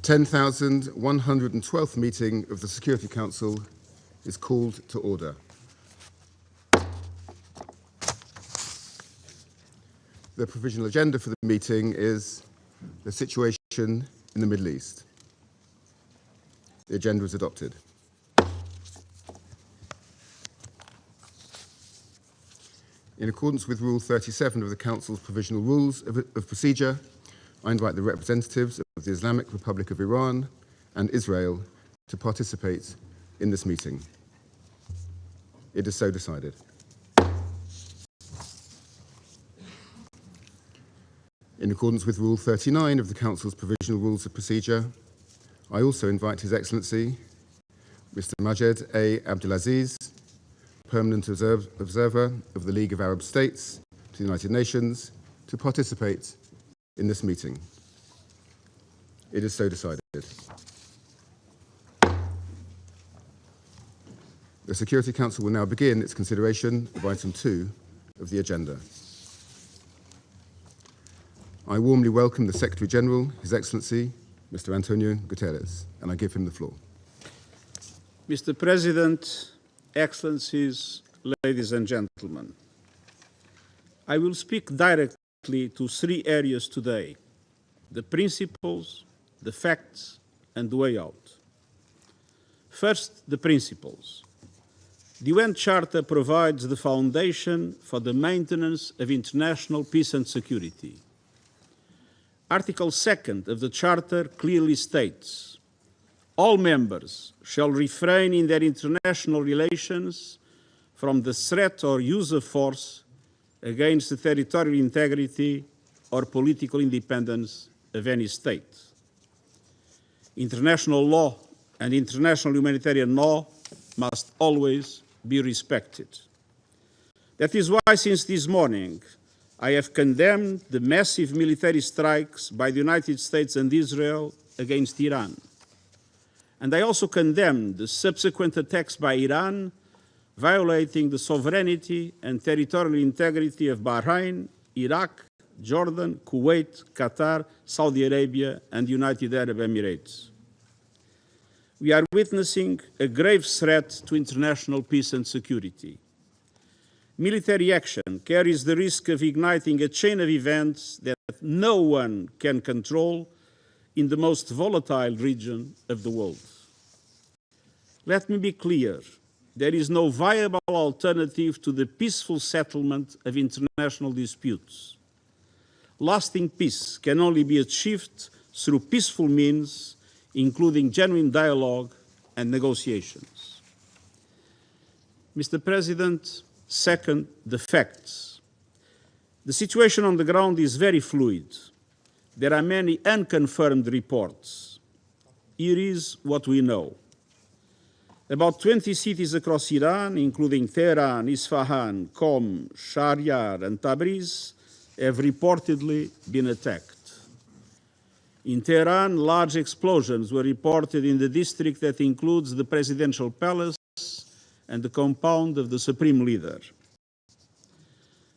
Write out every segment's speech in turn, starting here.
10,112th meeting of the Security Council is called to order. The provisional agenda for the meeting is the situation in the Middle East. The agenda is adopted. In accordance with Rule 37 of the Council's Provisional Rules of Procedure, I invite the representatives of the Islamic Republic of Iran and Israel to participate in this meeting. It is so decided. In accordance with Rule 39 of the Council's Provisional Rules of Procedure, I also invite His Excellency, Mr. Majed A. Abdulaziz, Permanent Observer of the League of Arab States to the United Nations, to participate in this meeting. It is so decided. The Security Council will now begin its consideration of item 2 of the agenda. I warmly welcome the Secretary General, His Excellency, Mr. Antonio Guterres, and I give him the floor. Mr. President, Excellencies, ladies and gentlemen, I will speak directly to 3 areas today: the principles, the facts, and the way out. First, the principles. The UN Charter provides the foundation for the maintenance of international peace and security. Article 2 of the Charter clearly states, all members shall refrain in their international relations from the threat or use of force against the territorial integrity or political independence of any state. International law and international humanitarian law must always be respected. That is why, since this morning, I have condemned the massive military strikes by the United States and Israel against Iran. And I also condemned the subsequent attacks by Iran, violating the sovereignty and territorial integrity of Bahrain, Iraq, Jordan, Kuwait, Qatar, Saudi Arabia, and the United Arab Emirates. We are witnessing a grave threat to international peace and security. Military action carries the risk of igniting a chain of events that no one can control in the most volatile region of the world. Let me be clear, there is no viable alternative to the peaceful settlement of international disputes. Lasting peace can only be achieved through peaceful means, including genuine dialogue and negotiations. Mr. President, second, the facts. The situation on the ground is very fluid. There are many unconfirmed reports. Here is what we know. About 20 cities across Iran, including Tehran, Isfahan, Qom, Shahryar, and Tabriz, have reportedly been attacked. In Tehran, large explosions were reported in the district that includes the presidential palace and the compound of the supreme leader.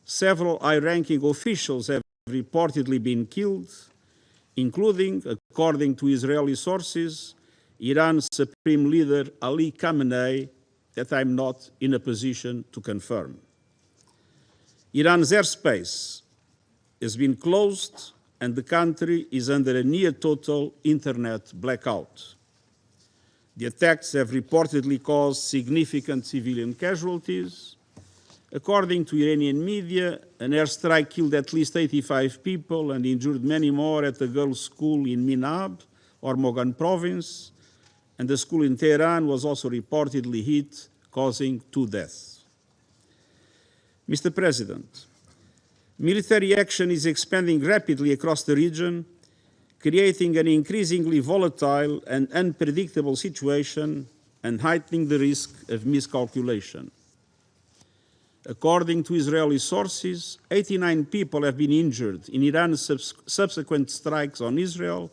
Several high-ranking officials have reportedly been killed, including, according to Israeli sources, Iran's supreme leader Ali Khamenei, that I'm not in a position to confirm. Iran's airspace has been closed and the country is under a near-total internet blackout. The attacks have reportedly caused significant civilian casualties. According to Iranian media, an airstrike killed at least 85 people and injured many more at a girls' school in Minab, Hormozgan province, and the school in Tehran was also reportedly hit, causing 2 deaths. Mr. President, military action is expanding rapidly across the region, creating an increasingly volatile and unpredictable situation and heightening the risk of miscalculation. According to Israeli sources, 89 people have been injured in Iran's subsequent strikes on Israel,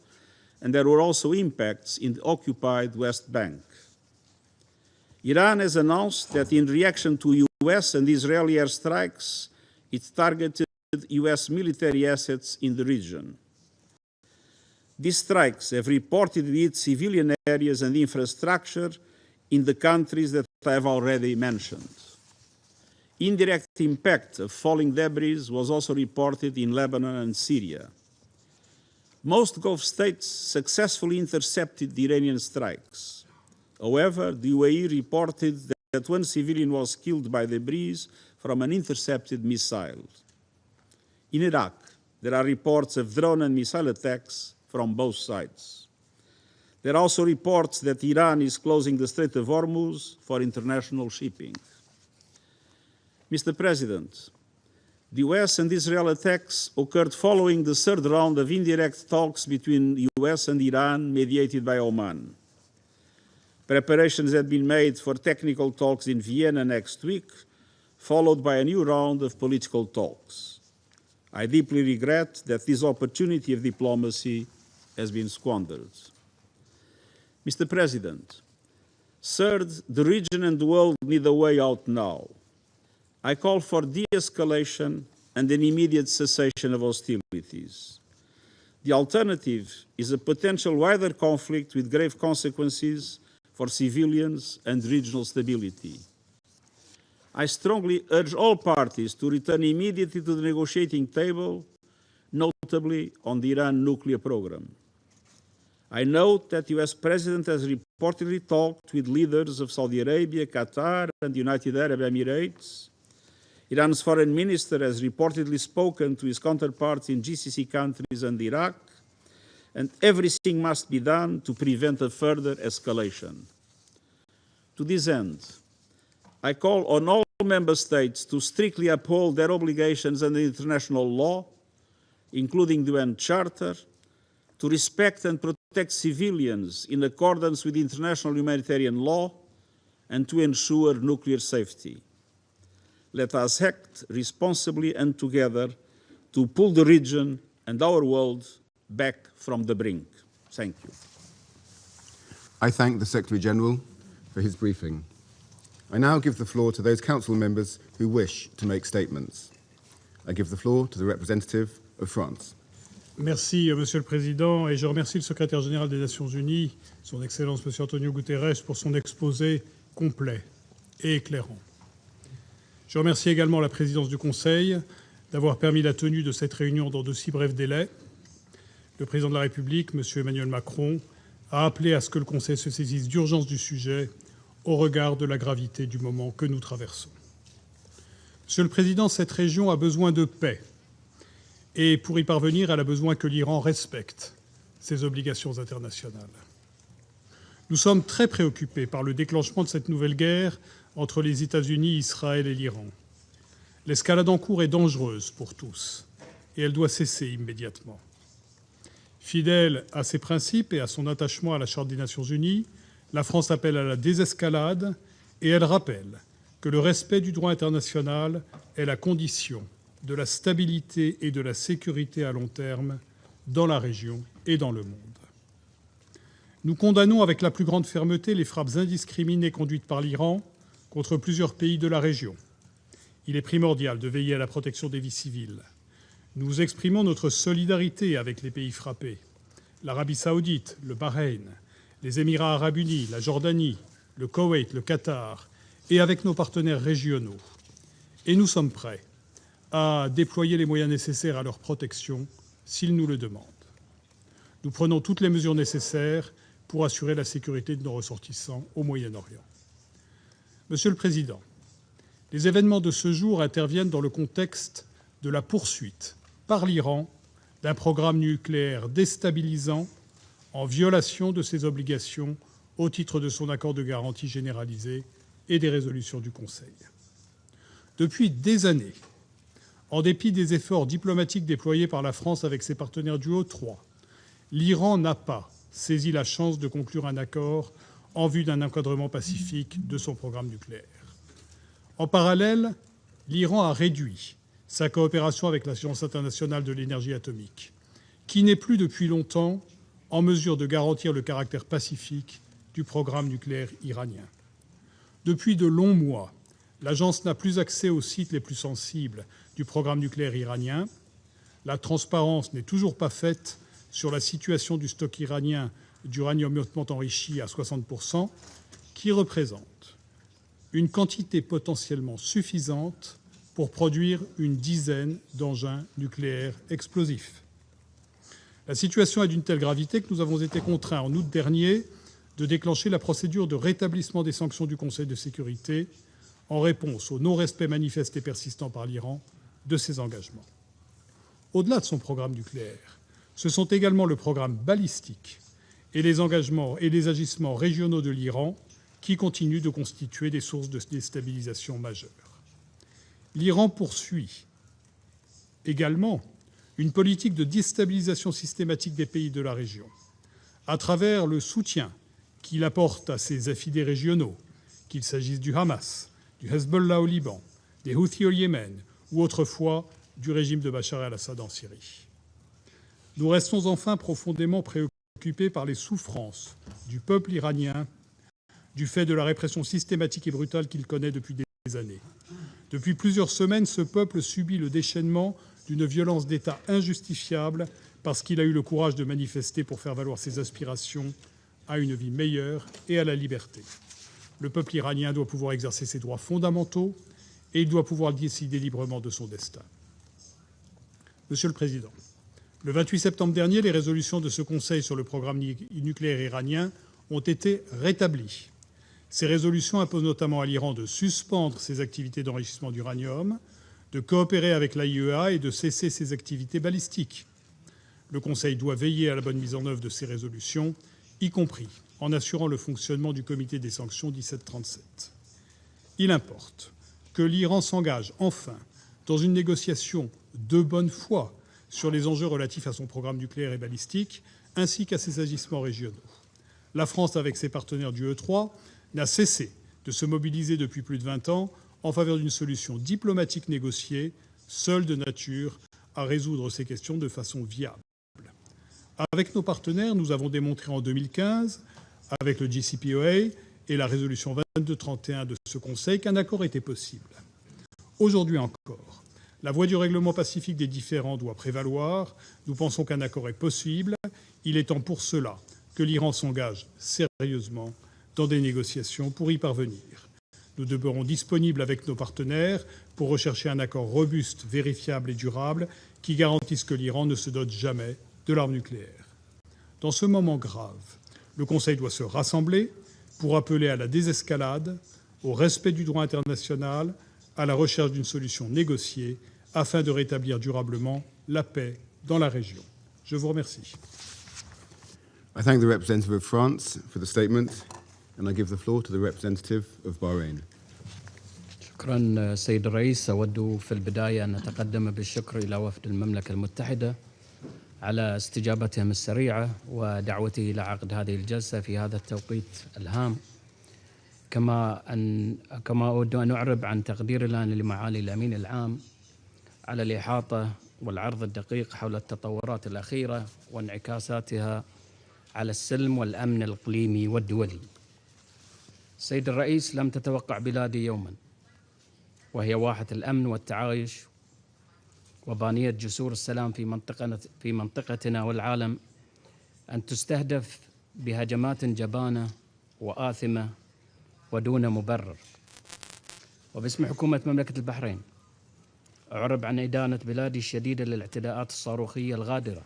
and there were also impacts in the occupied West Bank. Iran has announced that in reaction to US and Israeli airstrikes, it targeted US military assets in the region. These strikes have reportedly hit civilian areas and infrastructure in the countries that I have already mentioned. Indirect impact of falling debris was also reported in Lebanon and Syria. Most Gulf states successfully intercepted the Iranian strikes. However, the UAE reported that one civilian was killed by debris from an intercepted missile. In Iraq, there are reports of drone and missile attacks from both sides. There are also reports that Iran is closing the Strait of Hormuz for international shipping. Mr. President, the US and Israel attacks occurred following the third round of indirect talks between the US and Iran, mediated by Oman. Preparations had been made for technical talks in Vienna next week, followed by a new round of political talks. I deeply regret that this opportunity of diplomacy has been squandered. Mr. President, third, the region and the world need a way out now. I call for de-escalation and an immediate cessation of hostilities. The alternative is a potential wider conflict with grave consequences for civilians and regional stability. I strongly urge all parties to return immediately to the negotiating table, notably on the Iran nuclear program. I note that the US President has reportedly talked with leaders of Saudi Arabia, Qatar, and the United Arab Emirates. Iran's foreign minister has reportedly spoken to his counterparts in GCC countries and Iraq, and everything must be done to prevent a further escalation. To this end, I call on all member states to strictly uphold their obligations under international law, including the UN Charter, to respect and protect civilians in accordance with international humanitarian law, and to ensure nuclear safety. Let us act responsibly and together to pull the region and our world back from the brink. Thank you. I thank the Secretary-General for his briefing. I now give the floor to those Council members who wish to make statements. I give the floor to the representative of France. Merci, Monsieur le Président, et je remercie le Secrétaire général des Nations Unies, Son Excellence Monsieur Antonio Guterres, pour son exposé complet et éclairant. Je remercie également la présidence du Conseil d'avoir permis la tenue de cette réunion dans de si brefs délais. Le président de la République, M. Emmanuel Macron, a appelé à ce que le Conseil se saisisse d'urgence du sujet au regard de la gravité du moment que nous traversons. Monsieur le Président, cette région a besoin de paix. Et pour y parvenir, elle a besoin que l'Iran respecte ses obligations internationales. Nous sommes très préoccupés par le déclenchement de cette nouvelle guerre entre les États-Unis, Israël et l'Iran. L'escalade en cours est dangereuse pour tous et elle doit cesser immédiatement. Fidèle à ses principes et à son attachement à la Charte des Nations Unies, la France appelle à la désescalade et elle rappelle que le respect du droit international est la condition de la stabilité et de la sécurité à long terme dans la région et dans le monde. Nous condamnons avec la plus grande fermeté les frappes indiscriminées conduites par l'Iran contre plusieurs pays de la région. Il est primordial de veiller à la protection des vies civiles. Nous exprimons notre solidarité avec les pays frappés, l'Arabie saoudite, le Bahreïn, les Émirats arabes unis, la Jordanie, le Koweït, le Qatar, et avec nos partenaires régionaux. Et nous sommes prêts à déployer les moyens nécessaires à leur protection s'ils nous le demandent. Nous prenons toutes les mesures nécessaires pour assurer la sécurité de nos ressortissants au Moyen-Orient. Monsieur le Président, les événements de ce jour interviennent dans le contexte de la poursuite par l'Iran d'un programme nucléaire déstabilisant en violation de ses obligations au titre de son accord de garantie généralisée et des résolutions du Conseil. Depuis des années, en dépit des efforts diplomatiques déployés par la France avec ses partenaires du O3, l'Iran n'a pas saisi la chance de conclure un accord en vue d'un encadrement pacifique de son programme nucléaire. En parallèle, l'Iran a réduit sa coopération avec l'Agence internationale de l'énergie atomique, qui n'est plus depuis longtemps en mesure de garantir le caractère pacifique du programme nucléaire iranien. Depuis de longs mois, l'agence n'a plus accès aux sites les plus sensibles du programme nucléaire iranien. La transparence n'est toujours pas faite sur la situation du stock iranien d'uranium hautement enrichi à 60%, qui représente une quantité potentiellement suffisante pour produire une dizaine d'engins nucléaires explosifs. La situation est d'une telle gravité que nous avons été contraints en août dernier de déclencher la procédure de rétablissement des sanctions du Conseil de sécurité en réponse au non-respect manifeste et persistant par l'Iran de ses engagements. Au-delà de son programme nucléaire, ce sont également le programme balistique et les engagements et les agissements régionaux de l'Iran qui continuent de constituer des sources de déstabilisation majeures. L'Iran poursuit également une politique de déstabilisation systématique des pays de la région, à travers le soutien qu'il apporte à ses affidés régionaux, qu'il s'agisse du Hamas, du Hezbollah au Liban, des Houthis au Yémen ou autrefois du régime de Bachar el-Assad en Syrie. Nous restons enfin profondément préoccupés par les souffrances du peuple iranien du fait de la répression systématique et brutale qu'il connaît depuis des années. Depuis plusieurs semaines, ce peuple subit le déchaînement d'une violence d'État injustifiable parce qu'il a eu le courage de manifester pour faire valoir ses aspirations à une vie meilleure et à la liberté. Le peuple iranien doit pouvoir exercer ses droits fondamentaux et il doit pouvoir décider librement de son destin. Monsieur le Président, le 28 septembre dernier, les résolutions de ce Conseil sur le programme nucléaire iranien ont été rétablies. Ces résolutions imposent notamment à l'Iran de suspendre ses activités d'enrichissement d'uranium, de coopérer avec l'AIEA et de cesser ses activités balistiques. Le Conseil doit veiller à la bonne mise en œuvre de ces résolutions, y compris en assurant le fonctionnement du comité des sanctions 1737. Il importe que l'Iran s'engage enfin dans une négociation de bonne foi sur les enjeux relatifs à son programme nucléaire et balistique, ainsi qu'à ses agissements régionaux. La France, avec ses partenaires du E3, n'a cessé de se mobiliser depuis plus de 20 ans en faveur d'une solution diplomatique négociée, seule de nature à résoudre ces questions de façon viable. Avec nos partenaires, nous avons démontré en 2015, avec le JCPOA et la résolution 2231 de ce Conseil, qu'un accord était possible. Aujourd'hui encore, la voie du règlement pacifique des différends doit prévaloir. Nous pensons qu'un accord est possible. Il est temps pour cela que l'Iran s'engage sérieusement dans des négociations pour y parvenir. Nous demeurons disponibles avec nos partenaires pour rechercher un accord robuste, vérifiable et durable qui garantisse que l'Iran ne se dote jamais de l'arme nucléaire. Dans ce moment grave, le Conseil doit se rassembler pour appeler à la désescalade, au respect du droit international, à la recherche d'une solution négociée afin de rétablir durablement la paix dans la région. Je vous remercie. I thank the representative of France for the statement, and I give the floor to the representative of Bahrain. شكرا سيد الرئيس. أود في البداية أن أتقدم بالشكر إلى وفد المملكة المتحدة على استجابتهم السريعة ودعوته إلى عقد هذه الجلسة في هذا التوقيت الهام. كما أود أن أعرب عن تقديرنا لمعالي الأمين العام على الإحاطة والعرض الدقيق حول التطورات الأخيرة وانعكاساتها على السلم والأمن الإقليمي والدولي. سيد الرئيس، لم تتوقع بلادي يوما وهي واحة الأمن والتعايش وبانية جسور السلام في منطقتنا والعالم أن تستهدف بهجمات جبانة وآثمة ودون مبرر. وباسم حكومة مملكة البحرين أعرب عن إدانة بلادي الشديدة للاعتداءات الصاروخية الغادرة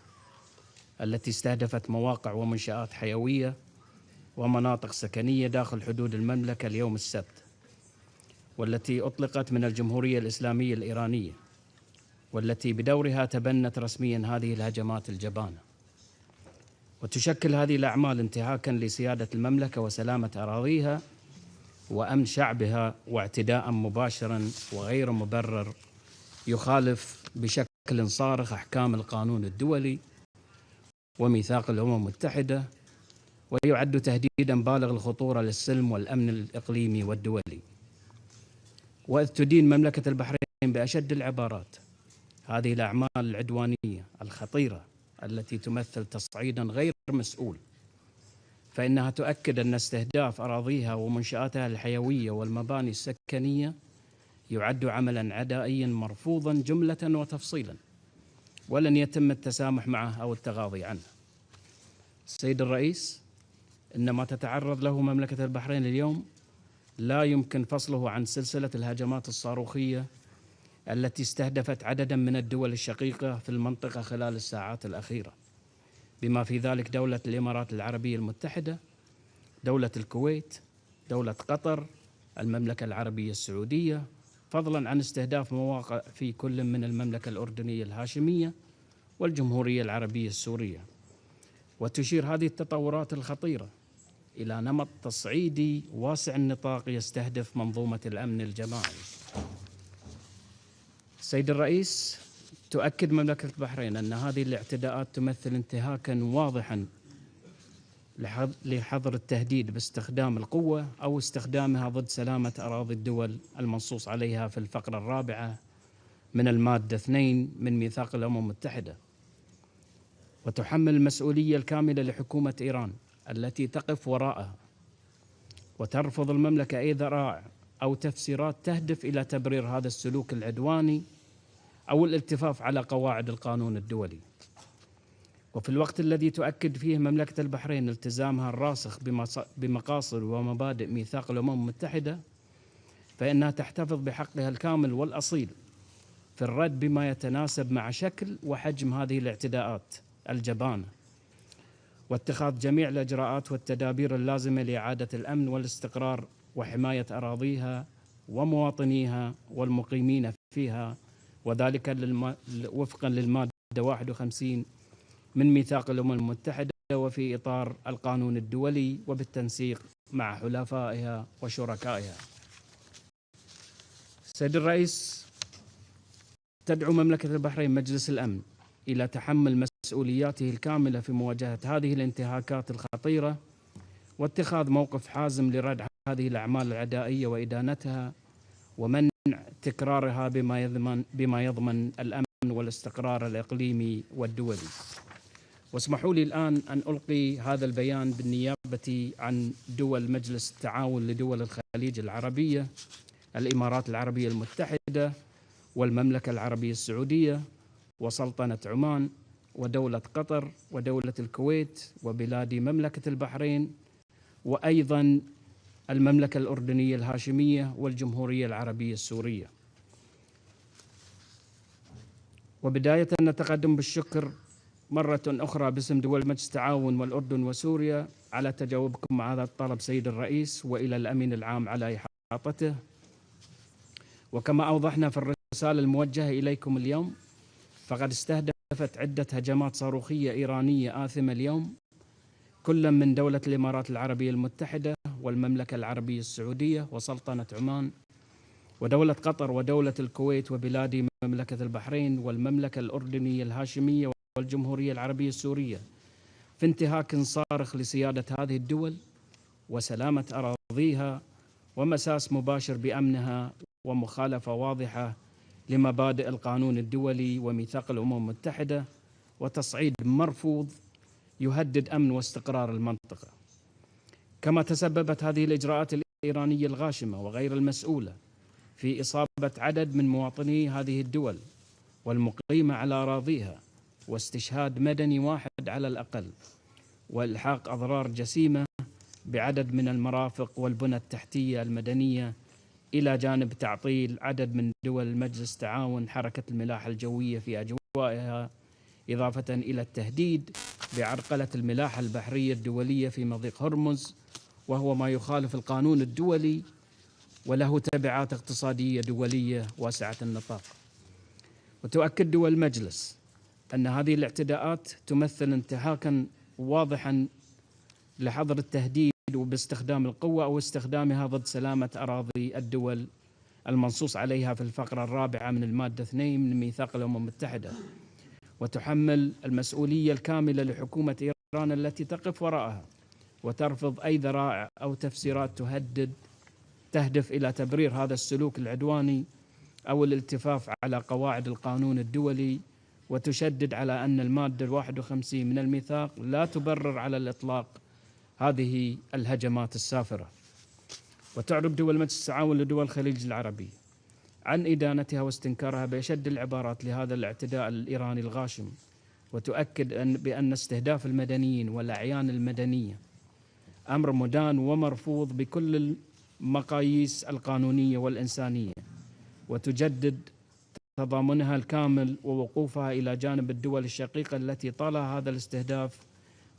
التي استهدفت مواقع ومنشآت حيوية ومناطق سكنية داخل حدود المملكة اليوم السبت، والتي أطلقت من الجمهورية الإسلامية الإيرانية، والتي بدورها تبنت رسميا هذه الهجمات الجبانة. وتشكل هذه الأعمال انتهاكا لسيادة المملكة وسلامة أراضيها وأمن شعبها، واعتداء مباشرا وغير مبرر يخالف بشكل صارخ أحكام القانون الدولي وميثاق الأمم المتحدة، ويعد تهديدا بالغ الخطورة للسلم والأمن الإقليمي والدولي. وإذ تدين مملكة البحرين بأشد العبارات هذه الأعمال العدوانية الخطيرة التي تمثل تصعيدا غير مسؤول، فإنها تؤكد أن استهداف أراضيها ومنشآتها الحيوية والمباني السكنية يعد عملا عدائيا مرفوضا جملة وتفصيلا، ولن يتم التسامح معه أو التغاضي عنه. السيد الرئيس، إن ما تتعرض له مملكة البحرين اليوم لا يمكن فصله عن سلسلة الهجمات الصاروخية التي استهدفت عددا من الدول الشقيقة في المنطقة خلال الساعات الأخيرة، بما في ذلك دولة الإمارات العربية المتحدة، دولة الكويت، دولة قطر، المملكة العربية السعودية، فضلا عن استهداف مواقع في كل من المملكة الأردنية الهاشمية والجمهورية العربية السورية. وتشير هذه التطورات الخطيرة إلى نمط تصعيدي واسع النطاق يستهدف منظومة الأمن الجماعي. سيد الرئيس، تؤكد مملكة البحرين أن هذه الاعتداءات تمثل انتهاكاً واضحاً لحظر التهديد باستخدام القوة أو استخدامها ضد سلامة أراضي الدول المنصوص عليها في الفقرة الرابعة من المادة 2 من ميثاق الأمم المتحدة، وتحمل المسؤولية الكاملة لحكومة إيران التي تقف وراءها، وترفض المملكة أي ذرائع أو تفسيرات تهدف إلى تبرير هذا السلوك العدواني أو الالتفاف على قواعد القانون الدولي. وفي الوقت الذي تؤكد فيه مملكة البحرين التزامها الراسخ بمقاصد ومبادئ ميثاق الأمم المتحدة، فإنها تحتفظ بحقها الكامل والأصيل في الرد بما يتناسب مع شكل وحجم هذه الاعتداءات الجبانة، واتخاذ جميع الإجراءات والتدابير اللازمة لإعادة الأمن والاستقرار وحماية أراضيها ومواطنيها والمقيمين فيها، وذلك وفقا للمادة 51 من ميثاق الأمم المتحدة، وفي إطار القانون الدولي وبالتنسيق مع حلفائها وشركائها. سيد الرئيس، تدعو مملكة البحرين مجلس الأمن إلى تحمل مسؤولياته الكاملة في مواجهة هذه الانتهاكات الخطيرة، واتخاذ موقف حازم لردع هذه الأعمال العدائية وإدانتها، ومنع تكرارها بما يضمن الأمن والاستقرار الإقليمي والدولي. واسمحوا لي الآن أن ألقي هذا البيان بالنيابة عن دول مجلس التعاون لدول الخليج العربية، الإمارات العربية المتحدة، والمملكة العربية السعودية، وسلطنة عمان، ودولة قطر، ودولة الكويت، وبلاد مملكة البحرين، وأيضا المملكة الأردنية الهاشمية والجمهورية العربية السورية. وبداية نتقدم بالشكر مرة أخرى باسم دول مجلس التعاون والأردن وسوريا على تجاوبكم مع هذا الطلب سيد الرئيس، وإلى الأمين العام على إحاطته. وكما أوضحنا في الرسالة الموجهة إليكم اليوم، فقد استهدفت عدة هجمات صاروخية إيرانية آثمة اليوم كل من دولة الإمارات العربية المتحدة والمملكة العربية السعودية وسلطنة عمان ودولة قطر ودولة الكويت وبلاد مملكة البحرين والمملكة الأردنية الهاشمية والجمهورية العربية السورية، في انتهاك صارخ لسيادة هذه الدول وسلامة أراضيها، ومساس مباشر بأمنها، ومخالفة واضحة لمبادئ القانون الدولي وميثاق الأمم المتحدة، وتصعيد مرفوض يهدد أمن واستقرار المنطقة. كما تسببت هذه الإجراءات الإيرانية الغاشمة وغير المسؤولة في إصابة عدد من مواطني هذه الدول والمقيمة على أراضيها، واستشهاد مدني واحد على الأقل، وإلحاق أضرار جسيمة بعدد من المرافق والبنى التحتية المدنية، إلى جانب تعطيل عدد من دول مجلس التعاون حركة الملاحة الجوية في أجوائها، إضافة إلى التهديد بعرقلة الملاحة البحرية الدولية في مضيق هرمز، وهو ما يخالف القانون الدولي وله تبعات اقتصادية دولية واسعة النطاق. وتؤكد دول المجلس أن هذه الاعتداءات تمثل انتهاكا واضحا لحظر التهديد وباستخدام القوة أو استخدامها ضد سلامة أراضي الدول المنصوص عليها في الفقرة الرابعة من المادة 2 من ميثاق الأمم المتحدة، وتحمل المسؤولية الكاملة لحكومة إيران التي تقف وراءها، وترفض أي ذرائع أو تفسيرات تهدف إلى تبرير هذا السلوك العدواني أو الالتفاف على قواعد القانون الدولي، وتشدد على أن المادة 51 من الميثاق لا تبرر على الإطلاق هذه الهجمات السافرة. وتعرب دول مجلس التعاون لدول الخليج العربي عن إدانتها واستنكارها بأشد العبارات لهذا الاعتداء الإيراني الغاشم وتؤكد بأن استهداف المدنيين والأعيان المدنية أمر مدان ومرفوض بكل المقاييس القانونية والإنسانية، وتجدد تضامنها الكامل ووقوفها إلى جانب الدول الشقيقة التي طالها هذا الاستهداف،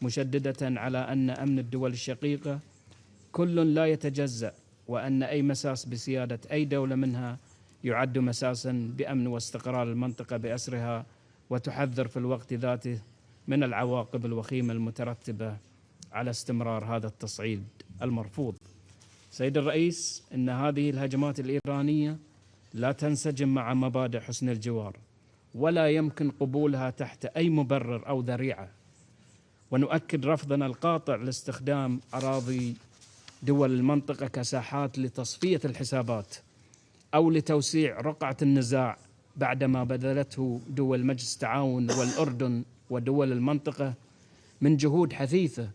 مشددة على أن أمن الدول الشقيقة كل لا يتجزأ، وأن أي مساس بسيادة أي دولة منها يعد مساسا بأمن واستقرار المنطقة بأسرها، وتحذر في الوقت ذاته من العواقب الوخيمة المترتبة على استمرار هذا التصعيد المرفوض. سيد الرئيس، إن هذه الهجمات الإيرانية لا تنسجم مع مبادئ حسن الجوار، ولا يمكن قبولها تحت أي مبرر أو ذريعة، ونؤكد رفضنا القاطع لاستخدام أراضي دول المنطقة كساحات لتصفية الحسابات أو لتوسيع رقعة النزاع، بعدما بذلته دول مجلس التعاون والأردن ودول المنطقة من جهود حثيثة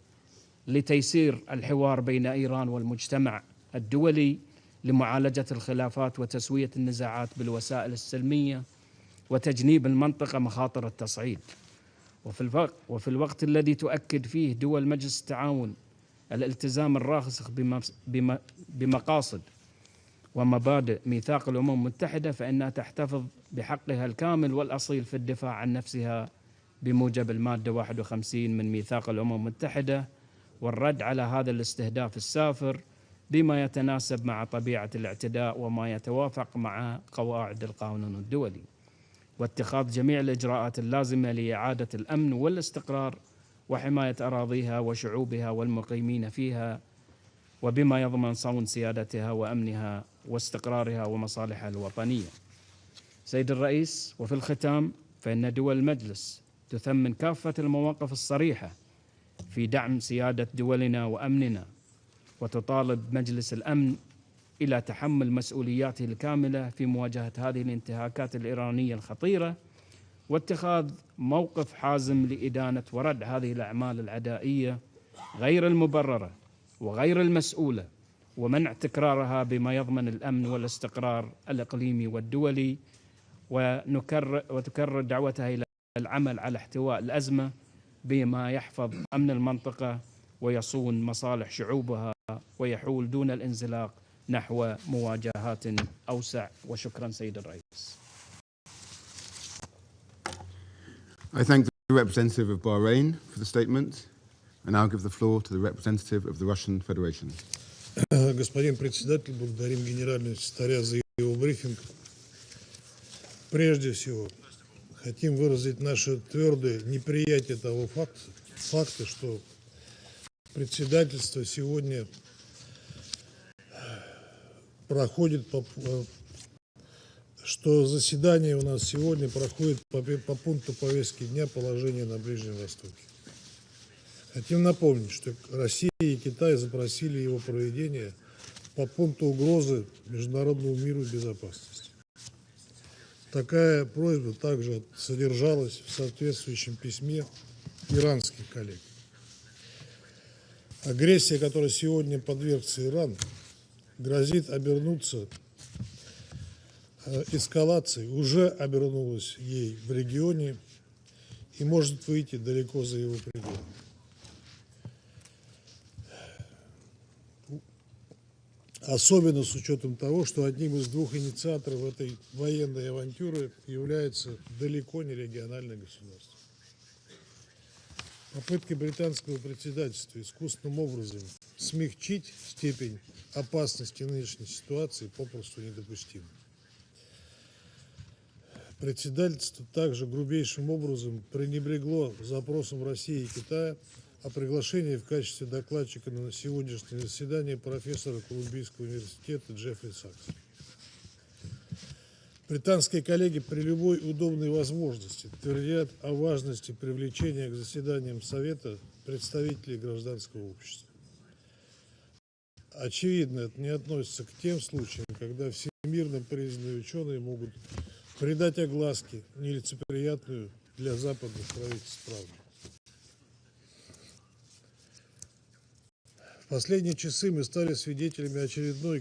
لتيسير الحوار بين إيران والمجتمع الدولي لمعالجة الخلافات وتسوية النزاعات بالوسائل السلمية وتجنيب المنطقة مخاطر التصعيد. وفي الوقت الذي تؤكد فيه دول مجلس التعاون الالتزام الراسخ بمقاصد ومبادئ ميثاق الأمم المتحدة، فإنها تحتفظ بحقها الكامل والأصيل في الدفاع عن نفسها بموجب المادة 51 من ميثاق الأمم المتحدة، والرد على هذا الاستهداف السافر بما يتناسب مع طبيعة الاعتداء وما يتوافق مع قواعد القانون الدولي، واتخاذ جميع الإجراءات اللازمة لإعادة الأمن والاستقرار وحماية أراضيها وشعوبها والمقيمين فيها، وبما يضمن صون سيادتها وأمنها واستقرارها ومصالحها الوطنية. سيد الرئيس، وفي الختام، فإن دول المجلس تثمن كافة المواقف الصريحة في دعم سيادة دولنا وأمننا، وتطالب مجلس الأمن إلى تحمل مسؤولياته الكاملة في مواجهة هذه الانتهاكات الإيرانية الخطيرة، واتخاذ موقف حازم لإدانة ورد هذه الأعمال العدائية غير المبررة وغير المسؤولة، ومنع تكرارها بما يضمن الأمن والاستقرار الإقليمي والدولي، وتكرر دعوتها إلى العمل على احتواء الأزمة بما يحفظ أمن المنطقة ويصون مصالح شعوبها ويحول دون الانزلاق نحو مواجهات أوسع. وشكرا سيد الرئيس. I thank the representative of Bahrain for the statement. I now give the floor to the representative of the Russian Federation. Господин председатель, благодарим генерального секретаря за его брифинг. Прежде всего, хотим выразить наше твердое неприятие того факта, что председательство сегодня проходит, что заседание у нас сегодня проходит по пункту повестки дня положения на Ближнем Востоке. Хотим напомнить, что Россия и Китай запросили его проведение по пункту угрозы международному миру и безопасности. Такая просьба также содержалась в соответствующем письме иранских коллег. Агрессия, которой сегодня подвергся Иран, грозит обернуться эскалацией, уже обернулась ей в регионе и может выйти далеко за его пределы. Особенно с учетом того, что одним из двух инициаторов этой военной авантюры является далеко не региональное государство. Попытки британского председательства искусственным образом смягчить степень опасности нынешней ситуации попросту недопустимы. Председательство также грубейшим образом пренебрегло запросом России и Китая о приглашении в качестве докладчика на сегодняшнее заседание профессора Колумбийского университета Джеффри Сакса. Британские коллеги при любой удобной возможности твердят о важности привлечения к заседаниям Совета представителей гражданского общества. Очевидно, это не относится к тем случаям, когда всемирно признанные ученые могут придать огласке нелицеприятную для западных правительств правду. В последние часы мы стали свидетелями очередного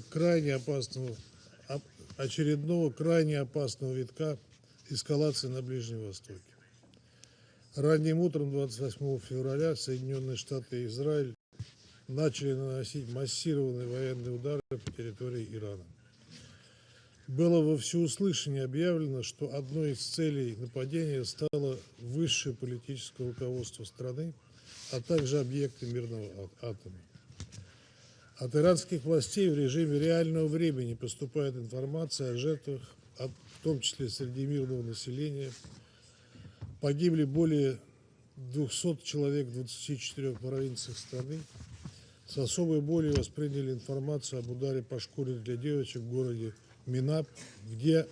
крайне опасного витка эскалации на Ближнем Востоке. Ранним утром 28 февраля Соединенные Штаты и Израиль начали наносить массированные военные удары по территории Ирана. Было во всеуслышание объявлено, что одной из целей нападения стало высшее политическое руководство страны, а также объекты мирного атома. От иранских властей в режиме реального времени поступает информация о жертвах, в том числе среди мирного населения. Погибли более 200 человек в 24 провинциях страны. С особой болью восприняли информацию об ударе по школе для девочек в городе Минаб, где,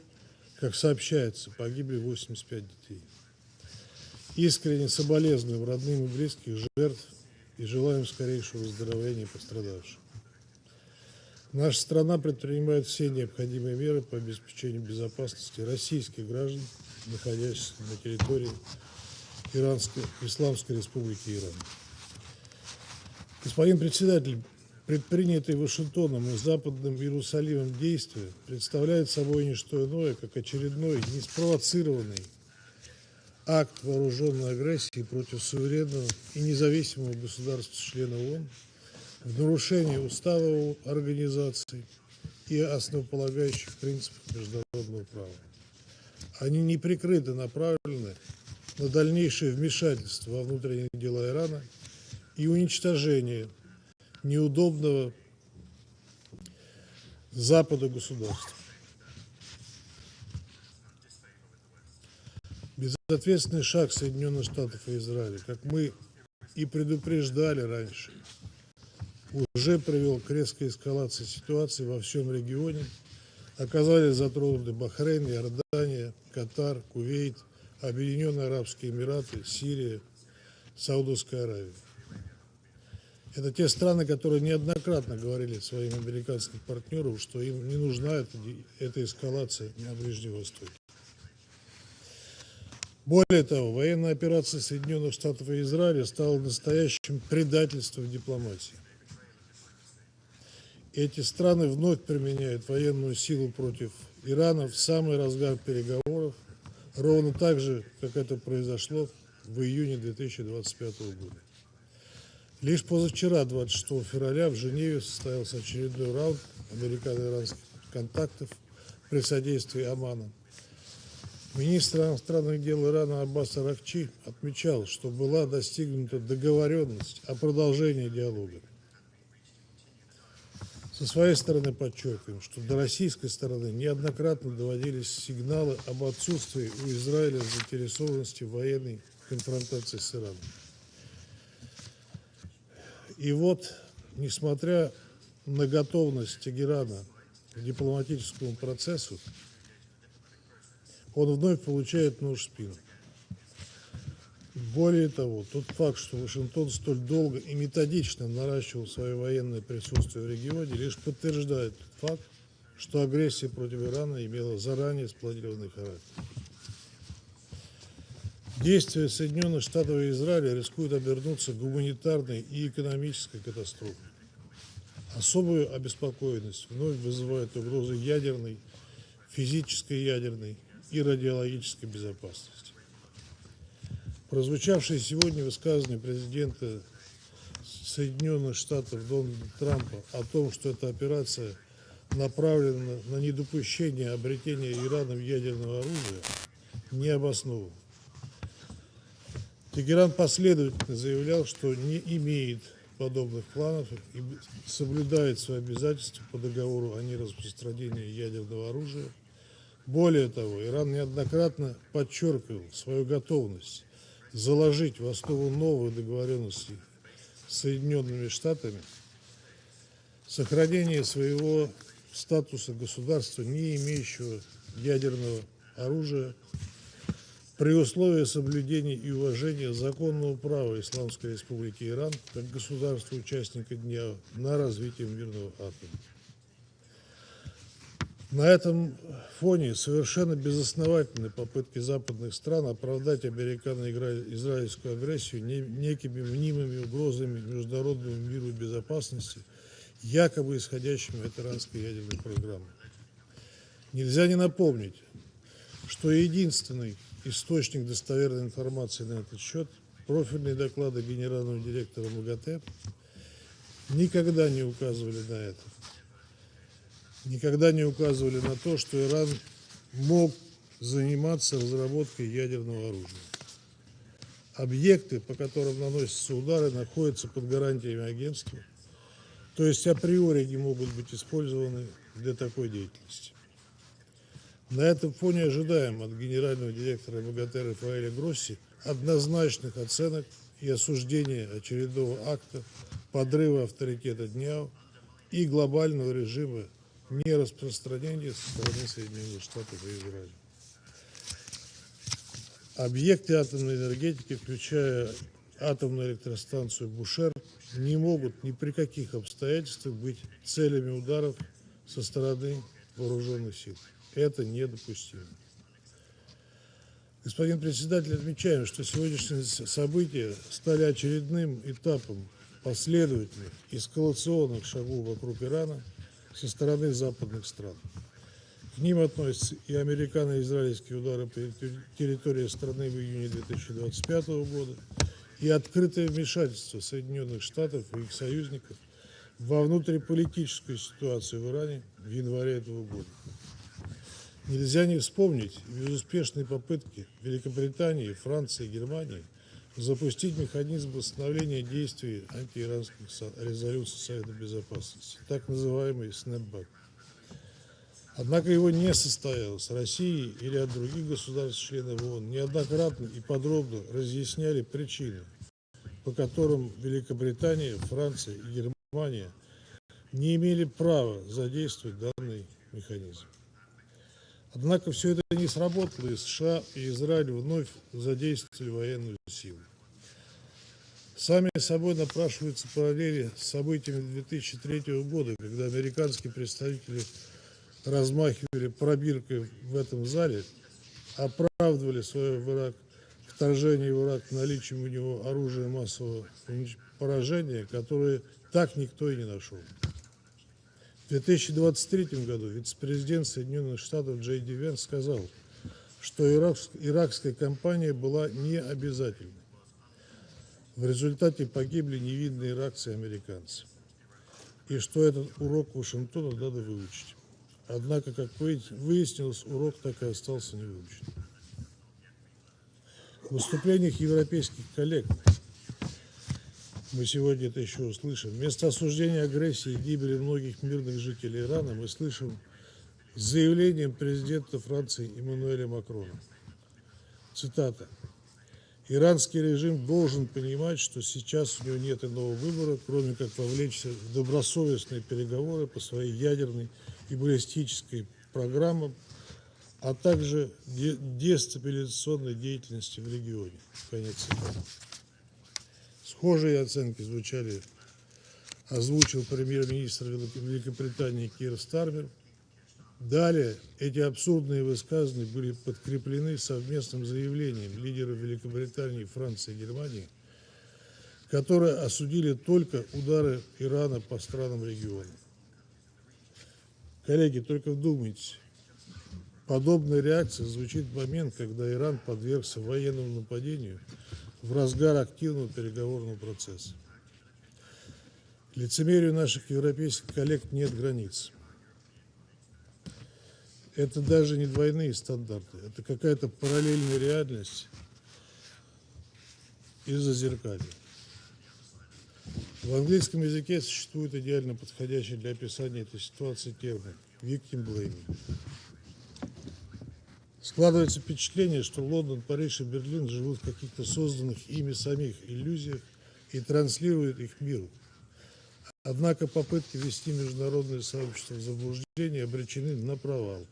как сообщается, погибли 85 детей. Искренне соболезнуем родным и близких жертв и желаем скорейшего выздоровления пострадавшим. Наша страна предпринимает все необходимые меры по обеспечению безопасности российских граждан, находящихся на территории Исламской Республики Иран. Господин председатель, предпринятые Вашингтоном и Западным Иерусалимом действия представляют собой не что иное, как очередной неспровоцированный акт вооруженной агрессии против суверенного и независимого государства-члена ООН в нарушении устава организации и основополагающих принципов международного права. Они неприкрыто направлены на дальнейшее вмешательство во внутренние дела Ирана и уничтожение неудобного Западу государства. Безответственный шаг Соединенных Штатов и Израиля, как мы и предупреждали раньше, уже привел к резкой эскалации ситуации во всем регионе. Оказались затронуты Бахрейн, Иордания, Катар, Кувейт, Объединенные Арабские Эмираты, Сирия, Саудовская Аравия. Это те страны, которые неоднократно говорили своим американским партнерам, что им не нужна эта эскалация на Ближнем Востоке. Более того, военная операция Соединенных Штатов и Израиля стала настоящим предательством дипломатии. Эти страны вновь применяют военную силу против Ирана в самый разгар переговоров, ровно так же, как это произошло в июне 2025 года. Лишь позавчера, 26 февраля, в Женеве состоялся очередной раунд американо-иранских контактов при содействии Омана. Министр иностранных дел Ирана Аббас Аракчи отмечал, что была достигнута договоренность о продолжении диалога. Со своей стороны подчеркиваем, что до российской стороны неоднократно доводились сигналы об отсутствии у Израиля заинтересованности в военной конфронтации с Ираном. И вот, несмотря на готовность Тегерана к дипломатическому процессу, он вновь получает нож в спину. Более того, тот факт, что Вашингтон столь долго и методично наращивал свое военное присутствие в регионе, лишь подтверждает тот факт, что агрессия против Ирана имела заранее спланированный характер. Действия Соединенных Штатов и Израиля рискуют обернуться гуманитарной и экономической катастрофой. Особую обеспокоенность вновь вызывает угрозы ядерной, физической ядерной и радиологической безопасности. Прозвучавшие сегодня высказывания президента Соединенных Штатов Дональда Трампа о том, что эта операция направлена на недопущение обретения Ираном ядерного оружия, не обоснованы. Тегеран последовательно заявлял, что не имеет подобных планов и соблюдает свои обязательства по договору о нераспространении ядерного оружия. Более того, Иран неоднократно подчеркивал свою готовность заложить в основу новых договоренностей с Соединенными Штатами сохранение своего статуса государства, не имеющего ядерного оружия, при условии соблюдения и уважения законного права Исламской Республики Иран как государства-участника дня на развитие мирного атома. На этом фоне совершенно безосновательны попытки западных стран оправдать американо-израильскую агрессию некими мнимыми угрозами международному миру и безопасности, якобы исходящими от иранской ядерной программы. Нельзя не напомнить, что единственный источник достоверной информации на этот счет, профильные доклады генерального директора МАГАТЭ никогда не указывали на это. Никогда не указывали на то, что Иран мог заниматься разработкой ядерного оружия. Объекты, по которым наносятся удары, находятся под гарантиями агентства, то есть априори не могут быть использованы для такой деятельности. На этом фоне ожидаем от генерального директора МАГАТЭ Рафаэля Гросси однозначных оценок и осуждения очередного акта подрыва авторитета ДНИАО и глобального режима нераспространения со стороны Соединенных Штатов и Израиля. Объекты атомной энергетики, включая атомную электростанцию Бушер, не могут ни при каких обстоятельствах быть целями ударов со стороны вооруженных сил. Это недопустимо. Господин председатель, отмечаем, что сегодняшние события стали очередным этапом последовательных эскалационных шагов вокруг Ирана со стороны западных стран. К ним относятся и американо-израильские удары по территории страны в июне 2025 года, и открытое вмешательство Соединенных Штатов и их союзников во внутриполитическую ситуацию в Иране в январе этого года. Нельзя не вспомнить безуспешные попытки Великобритании, Франции и Германии запустить механизм восстановления действий антииранских резолюций Совета Безопасности, так называемый снэпбэк. Однако его не состоялось. Россия и ряд других государств-членов ООН неоднократно и подробно разъясняли причины, по которым Великобритания, Франция и Германия не имели права задействовать данный механизм. Однако все это не сработало, и США и Израиль вновь задействовали военную силу. Сами собой напрашиваются параллели с событиями 2003 года, когда американские представители размахивали пробиркой в этом зале, оправдывали свое вторжение в Ирак наличием у него оружия массового поражения, которое так никто и не нашел. В 2023 году вице-президент Соединенных Штатов Джей Ди Венс сказал, что иракская кампания была необязательной. В результате погибли невинные иракцы и американцы. И что этот урок Вашингтону надо выучить. Однако, как выяснилось, урок так и остался невыученным. В выступлениях европейских коллег, мы сегодня это еще услышим, вместо осуждения агрессии и гибели многих мирных жителей Ирана мы слышим заявление президента Франции Эммануэля Макрона. Цитата. «Иранский режим должен понимать, что сейчас у него нет иного выбора, кроме как вовлечься в добросовестные переговоры по своей ядерной и баллистической программам, а также дестабилизационной деятельности в регионе». Конец цитаты. Схожие оценки озвучил премьер-министр Великобритании Кир Стармер. Далее эти абсурдные высказывания были подкреплены совместным заявлением лидеров Великобритании, Франции и Германии, которые осудили только удары Ирана по странам региона. Коллеги, только вдумайтесь, подобная реакция звучит в момент, когда Иран подвергся военному нападению в разгар активного переговорного процесса. Лицемерию наших европейских коллег нет границ. Это даже не двойные стандарты, это какая-то параллельная реальность из-за зеркалья. В английском языке существует идеально подходящий для описания этой ситуации термин «victim blaming». Складывается впечатление, что Лондон, Париж и Берлин живут в каких-то созданных ими самих иллюзиях и транслируют их миру. Однако попытки ввести международное сообщество в заблуждение обречены на провал.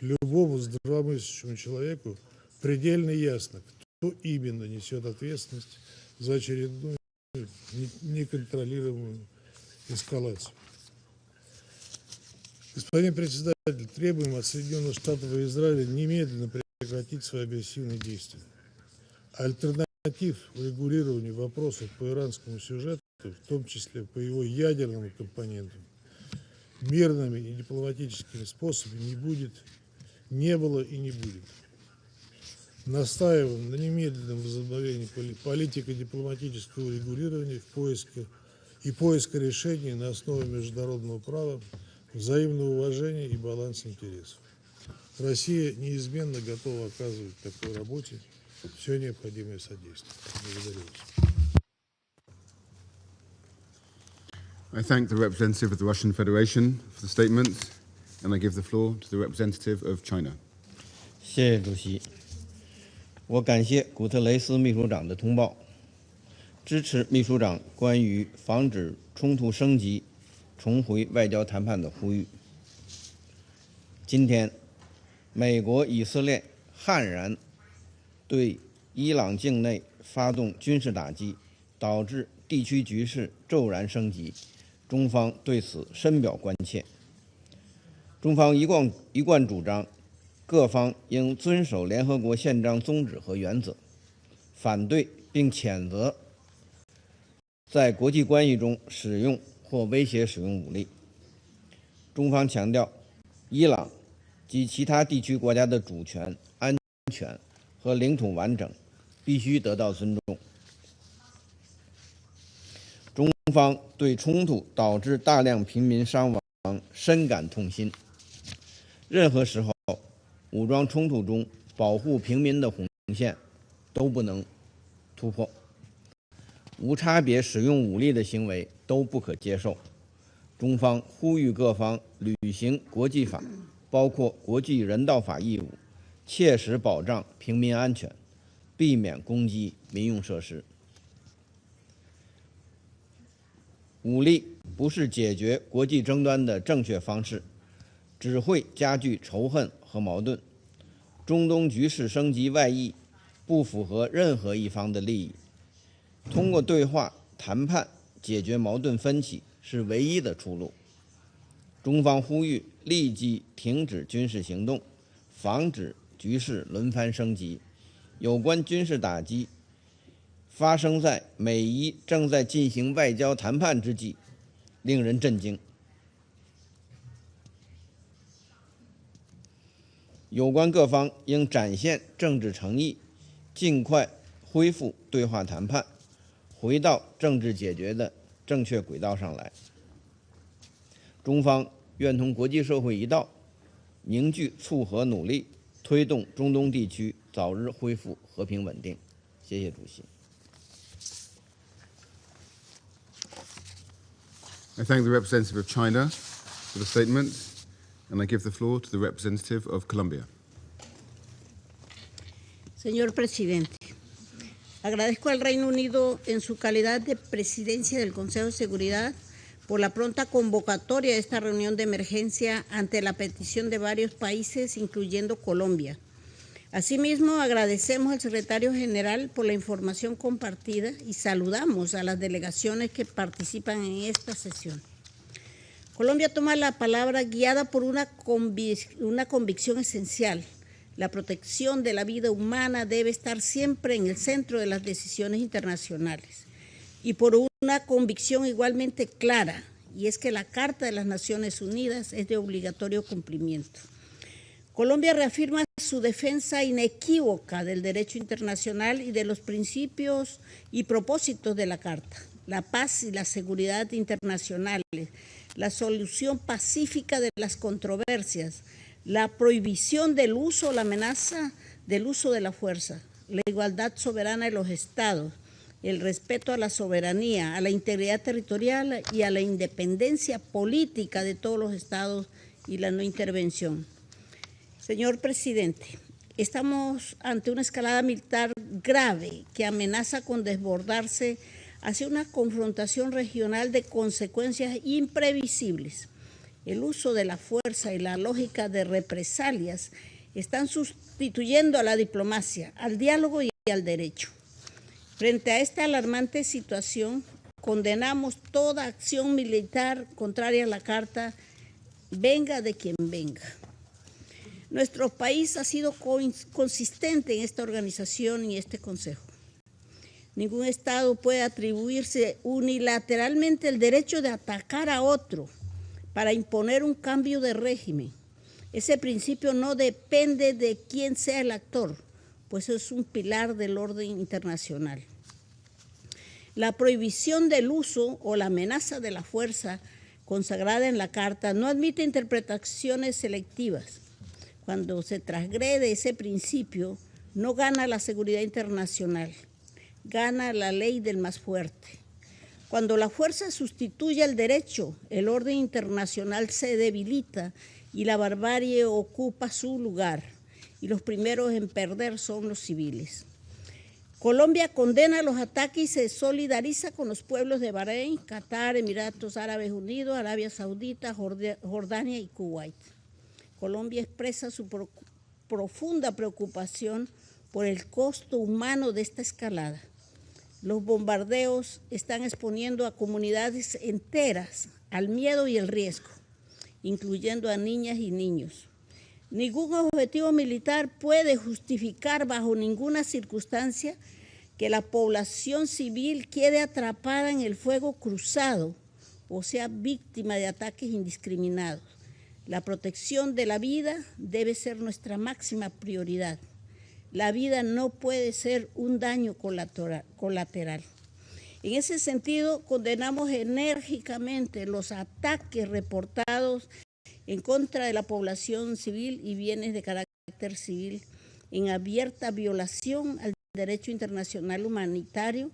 Любому здравомыслящему человеку предельно ясно, кто именно несет ответственность за очередную неконтролируемую эскалацию. Господин председатель, требуем от Соединенных Штатов и Израиля немедленно прекратить свои агрессивные действия. Альтернатив урегулированию вопросов по иранскому сюжету, в том числе по его ядерному компоненту, мирными и дипломатическими способами не было и не будет. Настаиваем на немедленном возобновлении политико-дипломатического регулирования и поиска решений на основе международного права, взаимного уважения и баланса интересов. Россия неизменно готова оказывать в такой работе все необходимое содействие. Благодарю вас. I thank the representative of the Russian Federation for the statement, and I give the floor to the representative of China. 谢谢主席。我感谢古特雷斯秘书长的通报，支持秘书长关于防止冲突升级、重回外交谈判的呼吁。今天，美国、以色列悍然对伊朗境内发动军事打击，导致地区局势骤然升级，中方对此深表关切。中方一贯主张，各方应遵守联合国宪章宗旨和原则，反对并谴责在国际关系中使用或威胁使用武力。中方强调，伊朗及其他地区国家的主权、安全和领土完整必须得到尊重。中方对冲突导致大量平民伤亡深感痛心。任何时候，武装冲突中保护平民的红线都不能突破，无差别使用武力的行为都不可接受。中方呼吁各方履行国际法，包括国际人道法义务，切实保障平民安全，避免攻击民用设施。武力不是解决国际争端的正确方式，只会加剧仇恨和矛盾。中东局势升级外溢，不符合任何一方的利益。通过对话谈判解决矛盾分歧是唯一的出路。中方呼吁立即停止军事行动，防止局势轮番升级。有关军事打击发生在美伊正在进行外交谈判之际，令人震惊。有关各方应展现政治诚意，尽快恢复对话谈判，回到政治解决的正确轨道上来。中方愿同国际社会一道，凝聚促和努力，推动中东地区早日恢复和平稳定。谢谢主席。I thank the representative of China for the statement, and I give the floor to the representative of Colombia. Señor presidente, agradezco al Reino Unido en su calidad de presidencia del Consejo de Seguridad por la pronta convocatoria de esta reunión de emergencia ante la petición de varios países, incluyendo Colombia. Asimismo, agradecemos al secretario general por la información compartida y saludamos a las delegaciones que participan en esta sesión. Colombia toma la palabra guiada por una convicción esencial. La protección de la vida humana debe estar siempre en el centro de las decisiones internacionales. Y por una convicción igualmente clara, y es que la Carta de las Naciones Unidas es de obligatorio cumplimiento. Colombia reafirma su defensa inequívoca del derecho internacional y de los principios y propósitos de la Carta, la paz y la seguridad internacionales, la solución pacífica de las controversias, la prohibición del uso o la amenaza del uso de la fuerza, la igualdad soberana de los estados, el respeto a la soberanía, a la integridad territorial y a la independencia política de todos los estados y la no intervención. Señor presidente, estamos ante una escalada militar grave que amenaza con desbordarse hacia una confrontación regional de consecuencias imprevisibles. El uso de la fuerza y la lógica de represalias están sustituyendo a la diplomacia, al diálogo y al derecho. Frente a esta alarmante situación, condenamos toda acción militar contraria a la Carta, venga de quien venga. Nuestro país ha sido consistente en esta organización y este Consejo. Ningún Estado puede atribuirse unilateralmente el derecho de atacar a otro para imponer un cambio de régimen. Ese principio no depende de quién sea el actor, pues es un pilar del orden internacional. La prohibición del uso o la amenaza de la fuerza consagrada en la Carta no admite interpretaciones selectivas. Cuando se transgrede ese principio, no gana la seguridad internacional, gana la ley del más fuerte. Cuando la fuerza sustituye al derecho, el orden internacional se debilita y la barbarie ocupa su lugar, y los primeros en perder son los civiles. Colombia condena los ataques y se solidariza con los pueblos de Bahrein, Qatar, Emiratos Árabes Unidos, Arabia Saudita, Jordania y Kuwait. Colombia expresa su profunda preocupación por el costo humano de esta escalada. Los bombardeos están exponiendo a comunidades enteras al miedo y el riesgo, incluyendo a niñas y niños. Ningún objetivo militar puede justificar bajo ninguna circunstancia que la población civil quede atrapada en el fuego cruzado o sea víctima de ataques indiscriminados. La protección de la vida debe ser nuestra máxima prioridad. La vida no puede ser un daño colateral. En ese sentido, condenamos enérgicamente los ataques reportados en contra de la población civil y bienes de carácter civil, en abierta violación al derecho internacional humanitario,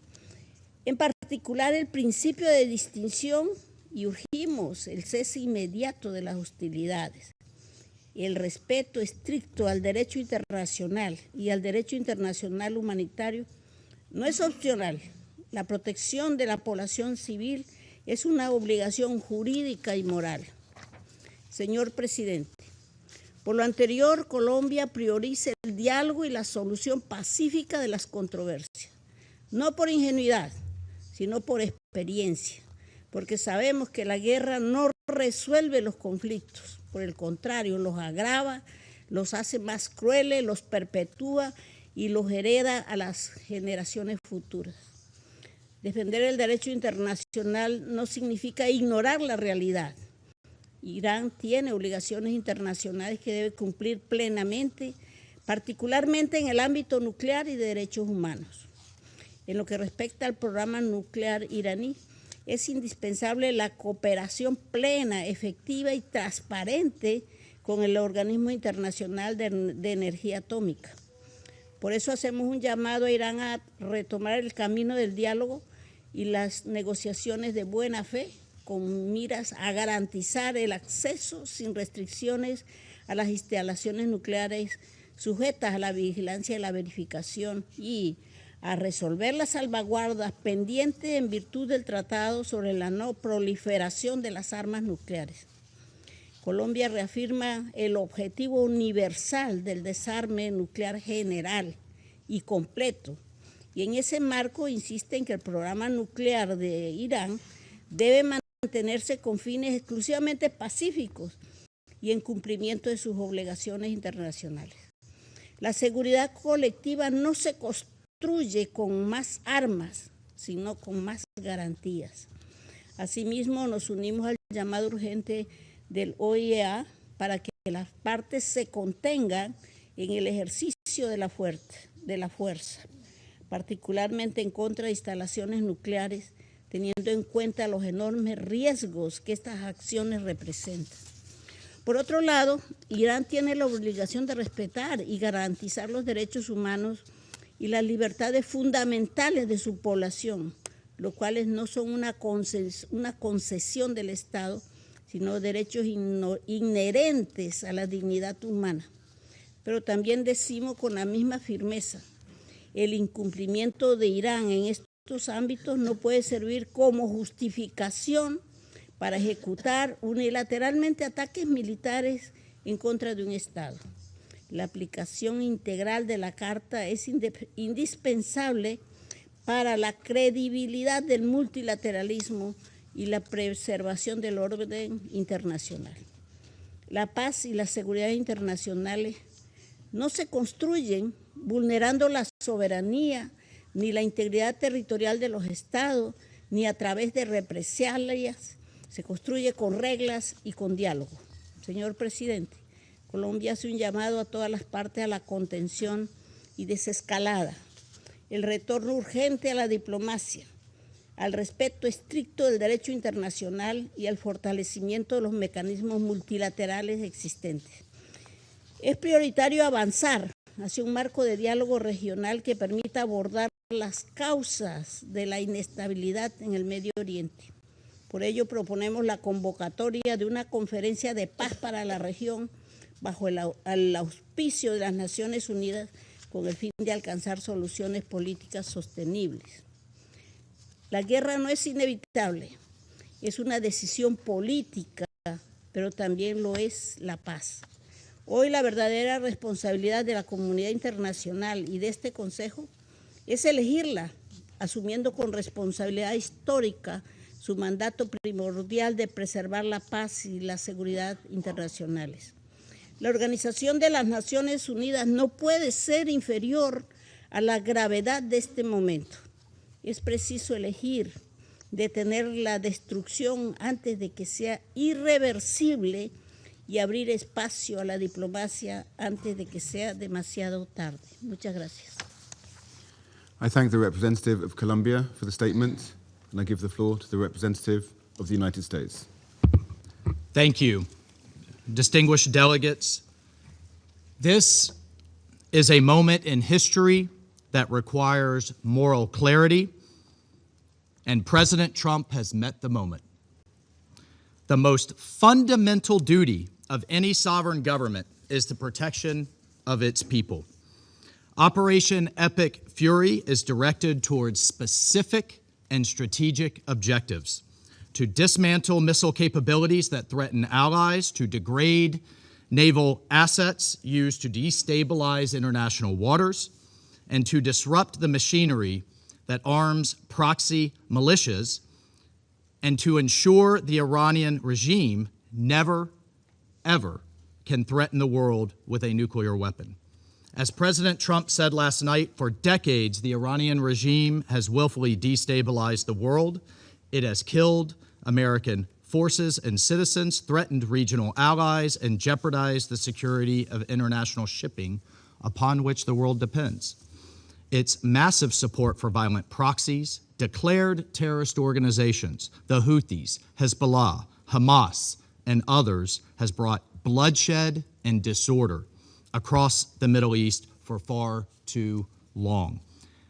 en particular el principio de distinción, y urgimos el cese inmediato de las hostilidades. El respeto estricto al derecho internacional y al derecho internacional humanitario no es opcional. La protección de la población civil es una obligación jurídica y moral. Señor presidente, por lo anterior, Colombia prioriza el diálogo y la solución pacífica de las controversias, no por ingenuidad, sino por experiencia, porque sabemos que la guerra no resuelve los conflictos. Por el contrario, los agrava, los hace más crueles, los perpetúa y los hereda a las generaciones futuras. Defender el derecho internacional no significa ignorar la realidad. Irán tiene obligaciones internacionales que debe cumplir plenamente, particularmente en el ámbito nuclear y de derechos humanos. En lo que respecta al programa nuclear iraní, es indispensable la cooperación plena, efectiva y transparente con el Organismo Internacional de Energía Atómica. Por eso hacemos un llamado a Irán a retomar el camino del diálogo y las negociaciones de buena fe, con miras a garantizar el acceso sin restricciones a las instalaciones nucleares sujetas a la vigilancia y la verificación, y a resolver las salvaguardas pendientes en virtud del Tratado sobre la no proliferación de las armas nucleares. Colombia reafirma el objetivo universal del desarme nuclear general y completo, y en ese marco insiste en que el programa nuclear de Irán debe mantenerse con fines exclusivamente pacíficos y en cumplimiento de sus obligaciones internacionales. La seguridad colectiva no se construye con más armas, sino con más garantías. Asimismo, nos unimos al llamado urgente del OIEA para que las partes se contengan en el ejercicio de la fuerza, particularmente en contra de instalaciones nucleares, teniendo en cuenta los enormes riesgos que estas acciones representan. Por otro lado, Irán tiene la obligación de respetar y garantizar los derechos humanos y las libertades fundamentales de su población, los cuales no son una concesión del Estado, sino derechos inherentes a la dignidad humana. Pero también decimos con la misma firmeza, el incumplimiento de Irán en estos ámbitos no puede servir como justificación para ejecutar unilateralmente ataques militares en contra de un Estado. La aplicación integral de la Carta es indispensable para la credibilidad del multilateralismo y la preservación del orden internacional. La paz y la seguridad internacionales no se construyen vulnerando la soberanía ni la integridad territorial de los estados, ni a través de represalias. Se construye con reglas y con diálogo. Señor presidente, Colombia hace un llamado a todas las partes a la contención y desescalada, el retorno urgente a la diplomacia, al respeto estricto del derecho internacional y al fortalecimiento de los mecanismos multilaterales existentes. Es prioritario avanzar hacia un marco de diálogo regional que permita abordar las causas de la inestabilidad en el Medio Oriente. Por ello proponemos la convocatoria de una conferencia de paz para la región bajo el auspicio de las Naciones Unidas con el fin de alcanzar soluciones políticas sostenibles. La guerra no es inevitable, es una decisión política, pero también lo es la paz. Hoy la verdadera responsabilidad de la comunidad internacional y de este Consejo es elegirla, asumiendo con responsabilidad histórica su mandato primordial de preservar la paz y la seguridad internacionales. La Organización de las Naciones Unidas no puede ser inferior a la gravedad de este momento. Es preciso elegir, detener la destrucción antes de que sea irreversible y abrir espacio a la diplomacia antes de que sea demasiado tarde. Muchas gracias. I thank the representative of Colombia for the statement, and I give the floor to the representative of the United States. Thank you. Distinguished delegates, this is a moment in history that requires moral clarity, and President Trump has met the moment. The most fundamental duty of any sovereign government is the protection of its people. Operation Epic Fury is directed towards specific and strategic objectives: to dismantle missile capabilities that threaten allies, to degrade naval assets used to destabilize international waters, and to disrupt the machinery that arms proxy militias, and to ensure the Iranian regime never, ever can threaten the world with a nuclear weapon. As President Trump said last night, for decades, the Iranian regime has willfully destabilized the world. It has killed American forces and citizens, threatened regional allies, and jeopardized the security of international shipping upon which the world depends. Its massive support for violent proxies, declared terrorist organizations, the Houthis, Hezbollah, Hamas, and others, has brought bloodshed and disorder across the Middle East for far too long.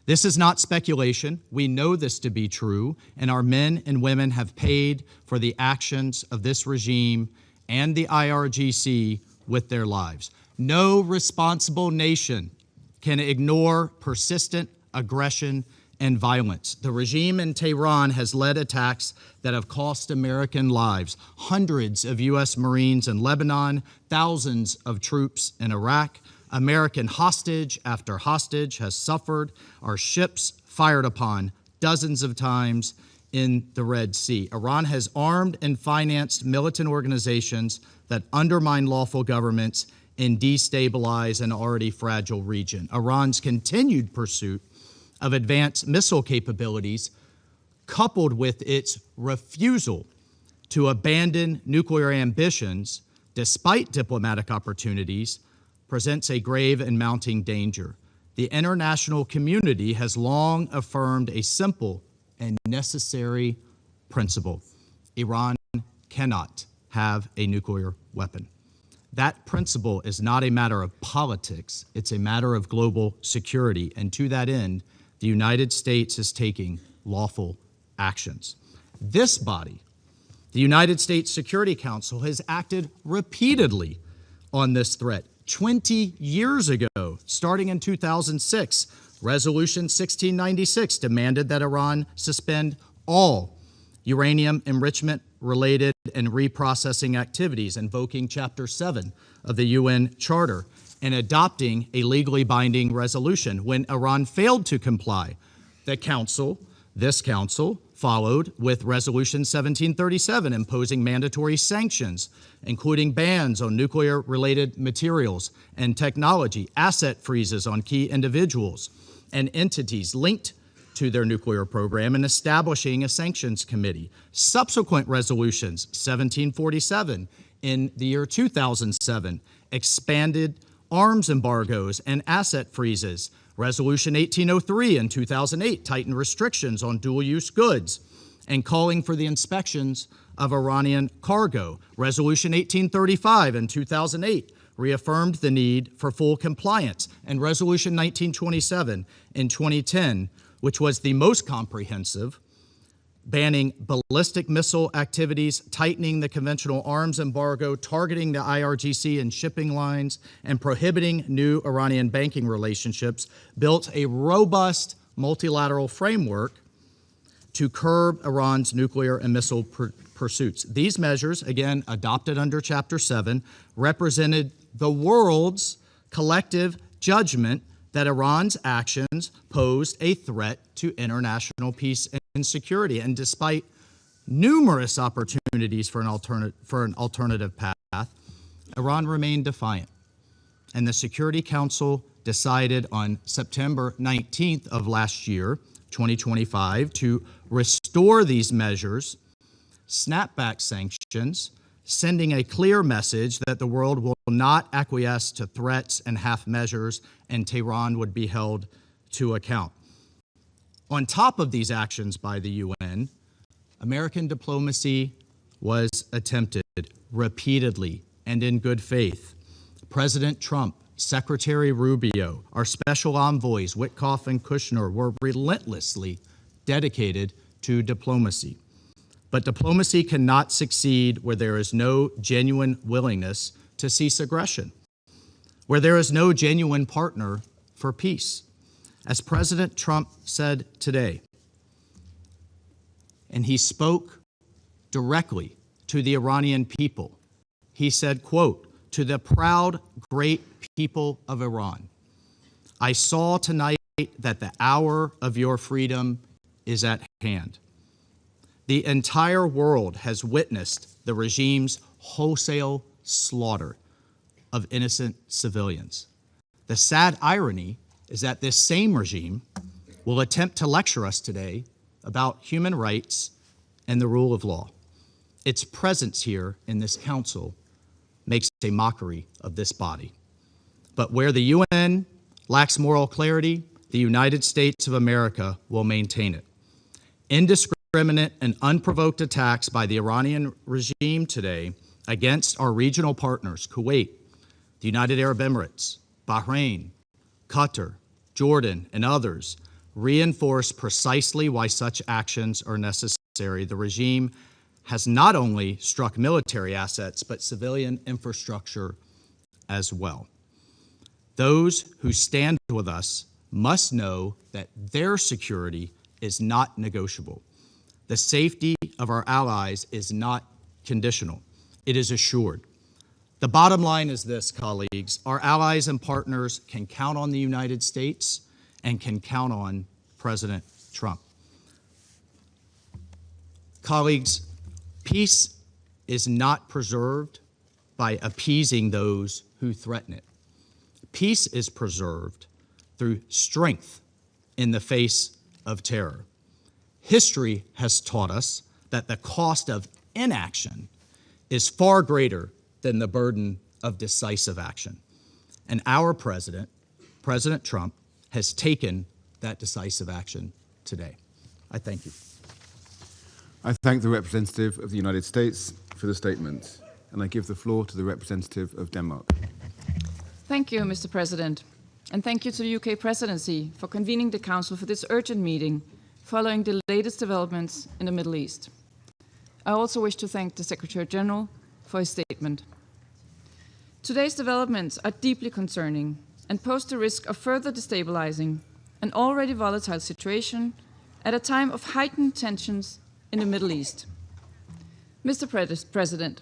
This is not speculation. We know this to be true, and our men and women have paid for the actions of this regime and the IRGC with their lives. No responsible nation can ignore persistent aggression and violence. The regime in Tehran has led attacks that have cost American lives. Hundreds of U.S. Marines in Lebanon, thousands of troops in Iraq. American hostage after hostage has suffered. Our ships fired upon dozens of times in the Red Sea. Iran has armed and financed militant organizations that undermine lawful governments and destabilize an already fragile region. Iran's continued pursuit of advanced missile capabilities, coupled with its refusal to abandon nuclear ambitions despite diplomatic opportunities, presents a grave and mounting danger. The international community has long affirmed a simple and necessary principle: Iran cannot have a nuclear weapon. That principle is not a matter of politics, it's a matter of global security, and to that end, the United States is taking lawful actions. This body, the United States Security Council, has acted repeatedly on this threat. 20 years ago, starting in 2006, Resolution 1696 demanded that Iran suspend all uranium enrichment-related and reprocessing activities, invoking Chapter 7 of the UN Charter, and adopting a legally binding resolution. When Iran failed to comply, this council, followed with Resolution 1737, imposing mandatory sanctions, including bans on nuclear-related materials and technology, asset freezes on key individuals and entities linked to their nuclear program, and establishing a sanctions committee. Subsequent resolutions, 1747 in the year 2007, expanded arms embargoes and asset freezes. Resolution 1803 in 2008 tightened restrictions on dual-use goods and calling for the inspections of Iranian cargo. Resolution 1835 in 2008 reaffirmed the need for full compliance. And Resolution 1927 in 2010, which was the most comprehensive, banning ballistic missile activities, tightening the conventional arms embargo, targeting the IRGC and shipping lines, and prohibiting new Iranian banking relationships, built a robust multilateral framework to curb Iran's nuclear and missile pursuits. These measures, again, adopted under Chapter 7, represented the world's collective judgment that Iran's actions posed a threat to international peace and security. And despite numerous opportunities for an alternative path, Iran remained defiant. And the Security Council decided on September 19th of last year, 2025, to restore these measures, snap back sanctions, sending a clear message that the world will not acquiesce to threats and half measures, and Tehran would be held to account. On top of these actions by the UN, American diplomacy was attempted repeatedly and in good faith. President Trump, Secretary Rubio, our special envoys, Witkoff and Kushner, were relentlessly dedicated to diplomacy. But diplomacy cannot succeed where there is no genuine willingness to cease aggression, where there is no genuine partner for peace. As President Trump said today, and he spoke directly to the Iranian people, he said, quote, "To the proud, great people of Iran, I saw tonight that the hour of your freedom is at hand. The entire world has witnessed the regime's wholesale slaughter of innocent civilians. The sad irony is that this same regime will attempt to lecture us today about human rights and the rule of law. Its presence here in this council makes a mockery of this body. But where the UN lacks moral clarity, the United States of America will maintain it. Indiscriminate and unprovoked attacks by the Iranian regime today against our regional partners, Kuwait, the United Arab Emirates, Bahrain, Qatar, Jordan, and others, reinforce precisely why such actions are necessary. The regime has not only struck military assets, but civilian infrastructure as well. Those who stand with us must know that their security is not negotiable. The safety of our allies is not conditional. It is assured. The bottom line is this, colleagues. Our allies and partners can count on the United States and can count on President Trump. Colleagues, peace is not preserved by appeasing those who threaten it. Peace is preserved through strength in the face of terror. History has taught us that the cost of inaction is far greater than the burden of decisive action. And our president, President Trump, has taken that decisive action today. I thank you. I thank the representative of the United States for the statement, and I give the floor to the representative of Denmark. Thank you, Mr. President, and thank you to the UK Presidency for convening the Council for this urgent meeting following the latest developments in the Middle East. I also wish to thank the Secretary General for his statement. Today's developments are deeply concerning and pose the risk of further destabilizing an already volatile situation at a time of heightened tensions in the Middle East. Mr. President,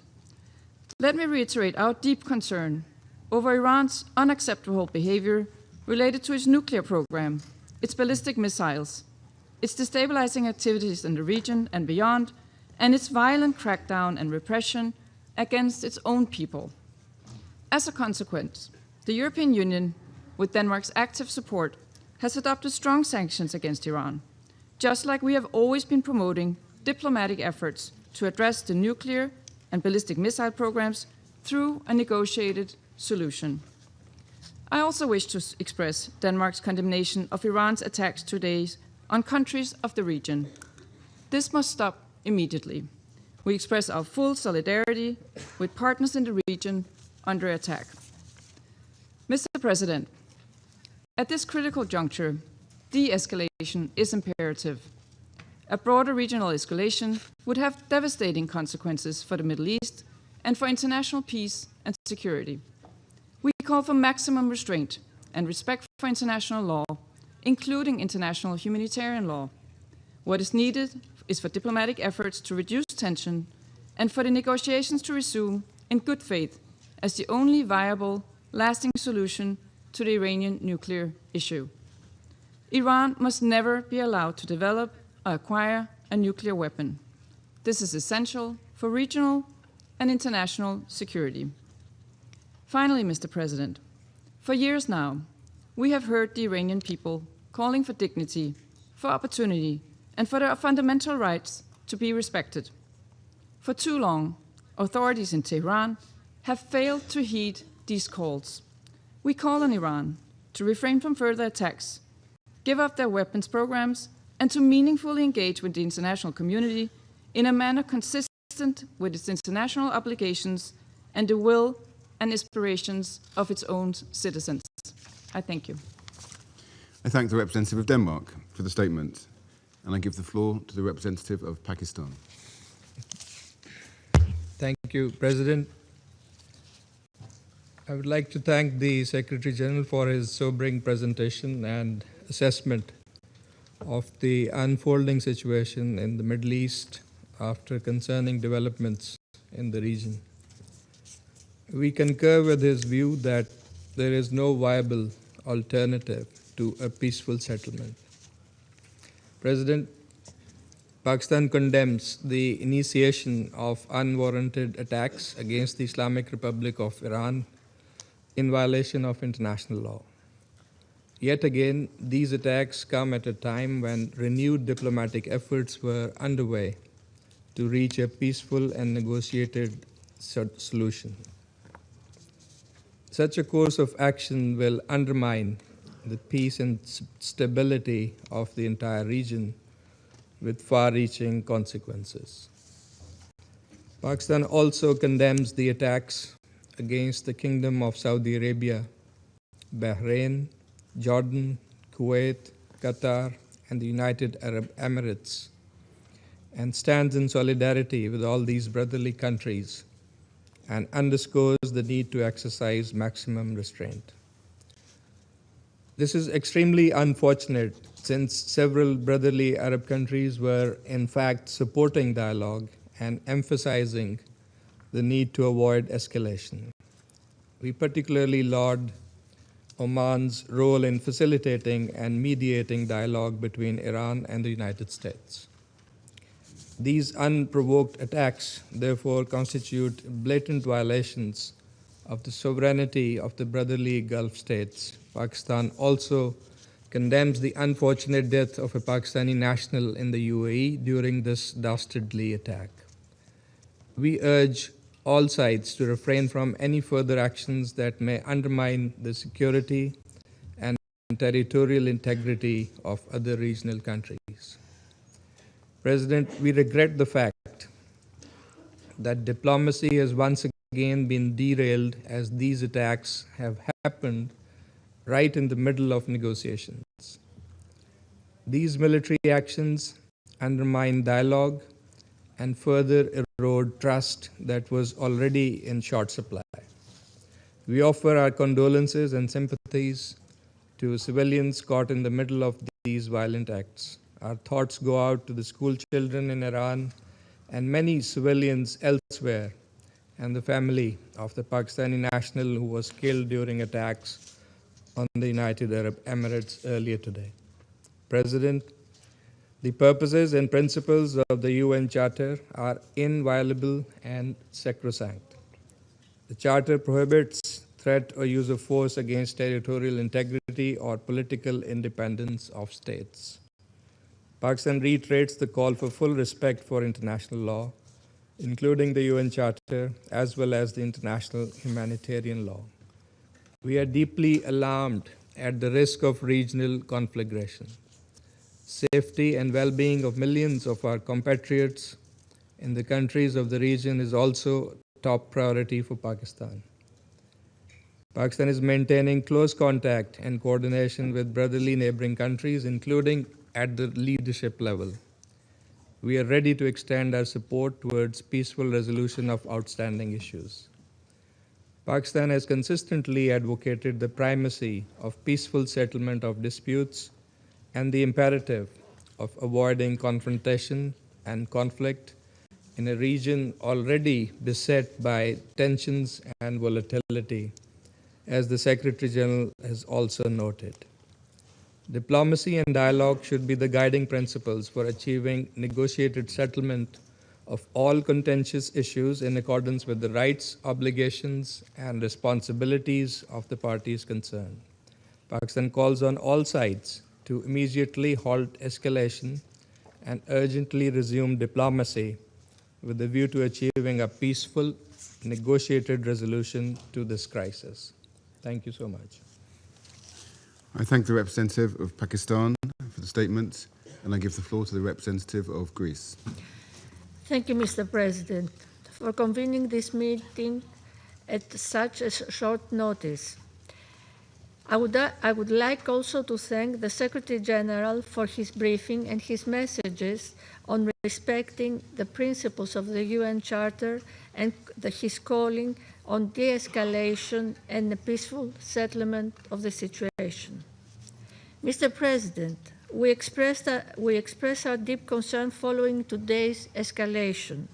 let me reiterate our deep concern over Iran's unacceptable behavior related to its nuclear program, its ballistic missiles, its destabilizing activities in the region and beyond, and its violent crackdown and repression against its own people. As a consequence, the European Union, with Denmark's active support, has adopted strong sanctions against Iran, just like we have always been promoting diplomatic efforts to address the nuclear and ballistic missile programs through a negotiated solution. I also wish to express Denmark's condemnation of Iran's attacks today on countries of the region. This must stop immediately. We express our full solidarity with partners in the region under attack. Mr. President, at this critical juncture, de-escalation is imperative. A broader regional escalation would have devastating consequences for the Middle East and for international peace and security. We call for maximum restraint and respect for international law, including international humanitarian law. What is needed is for diplomatic efforts to reduce tension and for the negotiations to resume in good faith as the only viable, lasting solution to the Iranian nuclear issue. Iran must never be allowed to develop or acquire a nuclear weapon. This is essential for regional and international security. Finally, Mr. President, for years now, we have heard the Iranian people calling for dignity, for opportunity, and for their fundamental rights to be respected. For too long, authorities in Tehran have failed to heed these calls. We call on Iran to refrain from further attacks, give up their weapons programs, and to meaningfully engage with the international community in a manner consistent with its international obligations and the will and aspirations of its own citizens. I thank you. I thank the representative of Denmark for the statement, and I give the floor to the representative of Pakistan. Thank you, President. I would like to thank the Secretary General for his sobering presentation and assessment of the unfolding situation in the Middle East after concerning developments in the region. We concur with his view that there is no viable alternative to a peaceful settlement. President, Pakistan condemns the initiation of unwarranted attacks against the Islamic Republic of Iran in violation of international law. Yet again, these attacks come at a time when renewed diplomatic efforts were underway to reach a peaceful and negotiated solution. Such a course of action will undermine the peace and stability of the entire region with far-reaching consequences. Pakistan also condemns the attacks against the Kingdom of Saudi Arabia, Bahrain, Jordan, Kuwait, Qatar, and the United Arab Emirates, and stands in solidarity with all these brotherly countries and underscores the need to exercise maximum restraint. This is extremely unfortunate since several brotherly Arab countries were in fact supporting dialogue and emphasizing the need to avoid escalation. We particularly laud Oman's role in facilitating and mediating dialogue between Iran and the United States. These unprovoked attacks, therefore, constitute blatant violations of the sovereignty of the brotherly Gulf states. Pakistan also condemns the unfortunate death of a Pakistani national in the UAE during this dastardly attack. We urge all sides to refrain from any further actions that may undermine the security and territorial integrity of other regional countries. President, we regret the fact that diplomacy has once again been derailed as these attacks have happened right in the middle of negotiations. These military actions undermine dialogue and further erode trust that was already in short supply. We offer our condolences and sympathies to civilians caught in the middle of these violent acts. Our thoughts go out to the school children in Iran and many civilians elsewhere, and the family of the Pakistani national who was killed during attacks on the United Arab Emirates earlier today. President, the purposes and principles of the UN Charter are inviolable and sacrosanct. The Charter prohibits threat or use of force against territorial integrity or political independence of states. Pakistan reiterates the call for full respect for international law, including the UN Charter, as well as the international humanitarian law. we are deeply alarmed at the risk of regional conflagration. Safety and well-being of millions of our compatriots in the countries of the region is also top priority for Pakistan. Pakistan is maintaining close contact and coordination with brotherly neighboring countries, including at the leadership level. We are ready to extend our support towards peaceful resolution of outstanding issues. Pakistan has consistently advocated the primacy of peaceful settlement of disputes and the imperative of avoiding confrontation and conflict in a region already beset by tensions and volatility, as the Secretary General has also noted. Diplomacy and dialogue should be the guiding principles for achieving negotiated settlement of all contentious issues in accordance with the rights, obligations, and responsibilities of the parties concerned. Pakistan calls on all sides to immediately halt escalation and urgently resume diplomacy with a view to achieving a peaceful, negotiated resolution to this crisis. Thank you so much. I thank the representative of Pakistan for the statement, and I give the floor to the representative of Greece. Thank you, Mr. President, for convening this meeting at such a short notice. I would like also to thank the Secretary General for his briefing and his messages on respecting the principles of the UN Charter and his calling on de-escalation and the peaceful settlement of the situation. Mr. President, we express our deep concern following today's escalation.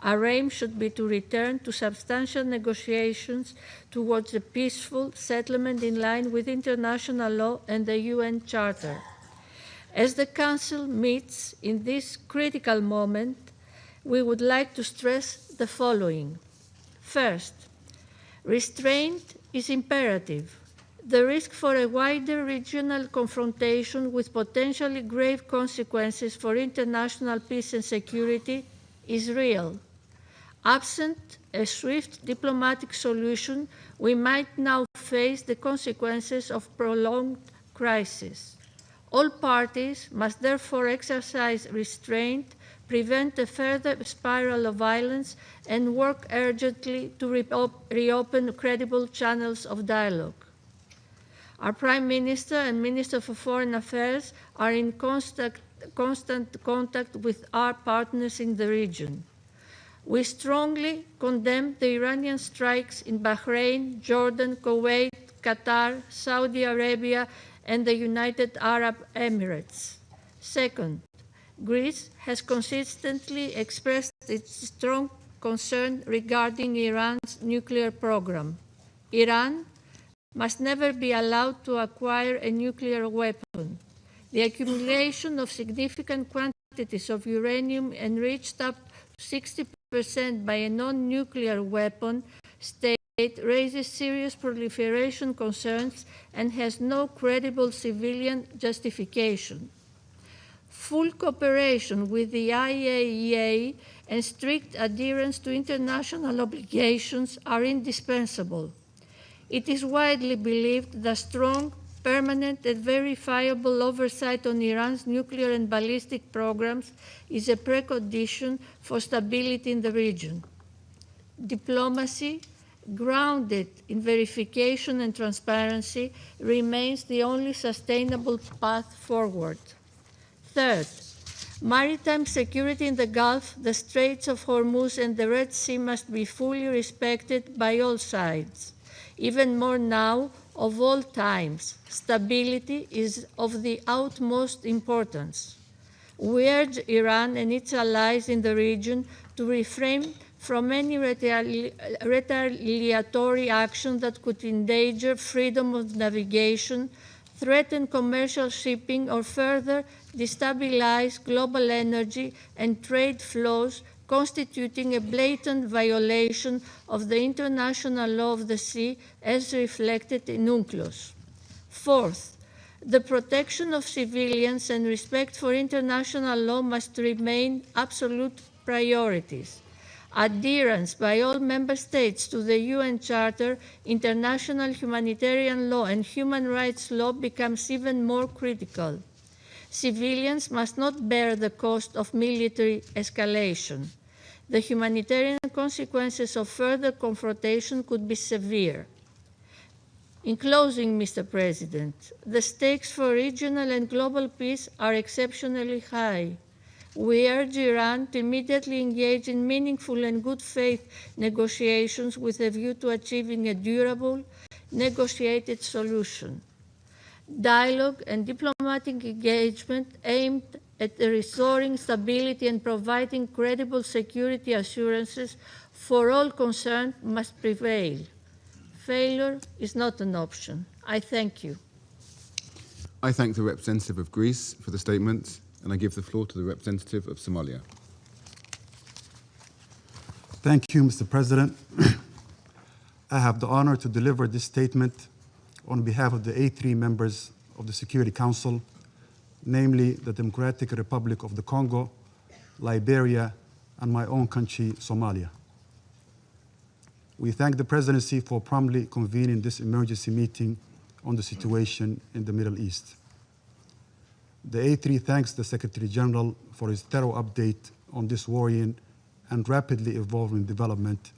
Our aim should be to return to substantial negotiations towards a peaceful settlement in line with international law and the UN Charter. As the Council meets in this critical moment, we would like to stress the following. First, restraint is imperative. The risk for a wider regional confrontation with potentially grave consequences for international peace and security is real. Absent a swift diplomatic solution, we might now face the consequences of prolonged crisis. All parties must therefore exercise restraint, prevent a further spiral of violence, and work urgently to reopen credible channels of dialogue. Our Prime Minister and Minister for Foreign Affairs are in constant contact with our partners in the region. We strongly condemn the Iranian strikes in Bahrain, Jordan, Kuwait, Qatar, Saudi Arabia, and the United Arab Emirates. Second, Greece has consistently expressed its strong concern regarding Iran's nuclear program. Iran must never be allowed to acquire a nuclear weapon. The accumulation of significant quantities of uranium enriched up to 60% by a non-nuclear weapon state raises serious proliferation concerns and has no credible civilian justification. Full cooperation with the IAEA and strict adherence to international obligations are indispensable. It is widely believed that strong, permanent, and verifiable oversight on Iran's nuclear and ballistic programs is a precondition for stability in the region. Diplomacy, grounded in verification and transparency, remains the only sustainable path forward. Third, maritime security in the Gulf, the Straits of Hormuz, and the Red Sea must be fully respected by all sides. Even more now, of all times, stability is of the utmost importance. We urge Iran and its allies in the region to refrain from any retaliatory action that could endanger freedom of navigation, threaten commercial shipping, or further destabilize global energy and trade flows, constituting a blatant violation of the international law of the sea as reflected in UNCLOS. Fourth, the protection of civilians and respect for international law must remain absolute priorities. Adherence by all member states to the UN Charter, international humanitarian law, and human rights law becomes even more critical. Civilians must not bear the cost of military escalation. The humanitarian consequences of further confrontation could be severe. In closing, Mr. President, the stakes for regional and global peace are exceptionally high. We urge Iran to immediately engage in meaningful and good faith negotiations with a view to achieving a durable, negotiated solution. Dialogue and diplomatic engagement aimed at restoring stability and providing credible security assurances for all concerned must prevail. Failure is not an option. I thank you. I thank the representative of Greece for the statement, and I give the floor to the representative of Somalia. Thank you, Mr. President. I have the honor to deliver this statement on behalf of the A3 members of the Security Council, namely the Democratic Republic of the Congo, Liberia, and my own country, Somalia. We thank the Presidency for promptly convening this emergency meeting on the situation in the Middle East. The A3 thanks the Secretary General for his thorough update on this worrying and rapidly evolving development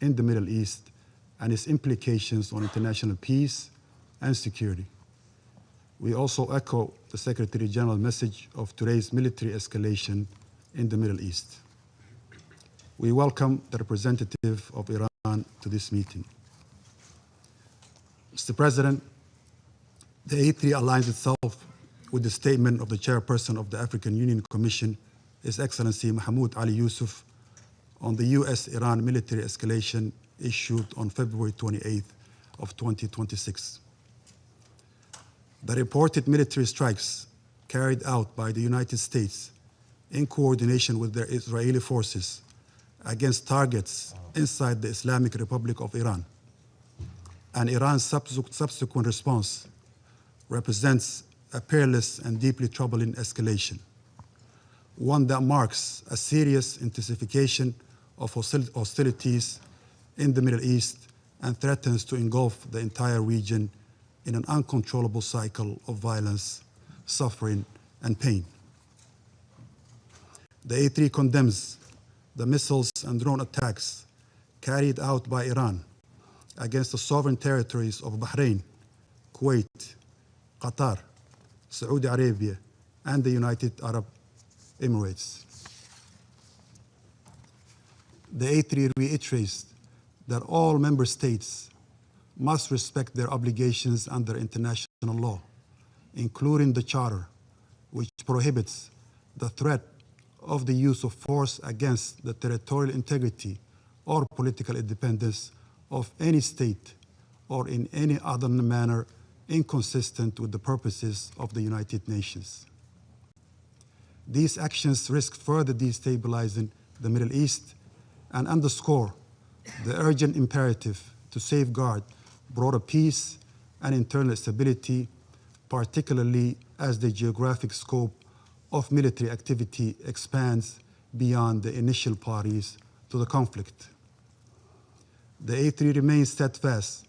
in the Middle East and its implications on international peace and security. We also echo the Secretary General's message of today's military escalation in the Middle East. We welcome the representative of Iran to this meeting. Mr. President, the A3 aligns itself with the statement of the chairperson of the African Union Commission, His Excellency Mahmoud Ali Yusuf, on the US-Iran military escalation issued on February 28th of 2026. The reported military strikes carried out by the United States in coordination with their Israeli forces against targets inside the Islamic Republic of Iran and Iran's subsequent response represents a perilous and deeply troubling escalation, one that marks a serious intensification of hostilities in the Middle East and threatens to engulf the entire region in an uncontrollable cycle of violence, suffering, and pain. The A3 condemns the missiles and drone attacks carried out by Iran against the sovereign territories of Bahrain, Kuwait, Qatar, Saudi Arabia, and the United Arab Emirates. The A3 reiterates that all member states must respect their obligations under international law, including the Charter, which prohibits the threat of the use of force against the territorial integrity or political independence of any state or in any other manner inconsistent with the purposes of the United Nations. These actions risk further destabilizing the Middle East and underscore the urgent imperative to safeguard broader peace and internal stability, particularly as the geographic scope of military activity expands beyond the initial parties to the conflict. The A3 remains steadfast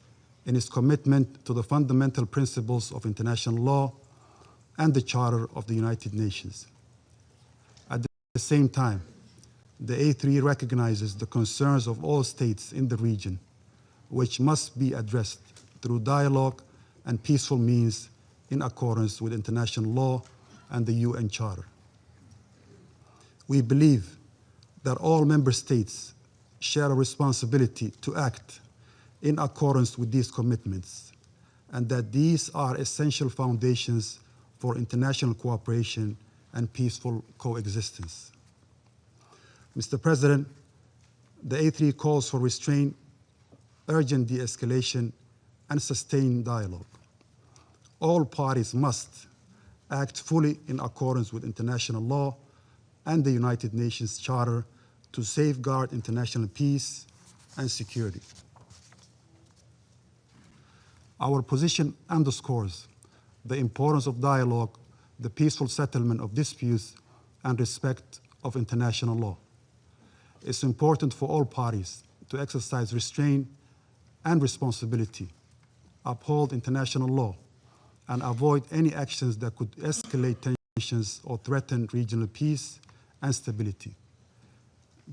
in its commitment to the fundamental principles of international law and the Charter of the United Nations. At the same time, the A3 recognizes the concerns of all states in the region, which must be addressed through dialogue and peaceful means in accordance with international law and the UN Charter. We believe that all member states share a responsibility to act in accordance with these commitments, and that these are essential foundations for international cooperation and peaceful coexistence. Mr. President, the A3 calls for restraint, urgent de-escalation, and sustained dialogue. All parties must act fully in accordance with international law and the United Nations Charter to safeguard international peace and security. Our position underscores the importance of dialogue, the peaceful settlement of disputes, and respect of international law. it's important for all parties to exercise restraint and responsibility, uphold international law, and avoid any actions that could escalate tensions or threaten regional peace and stability.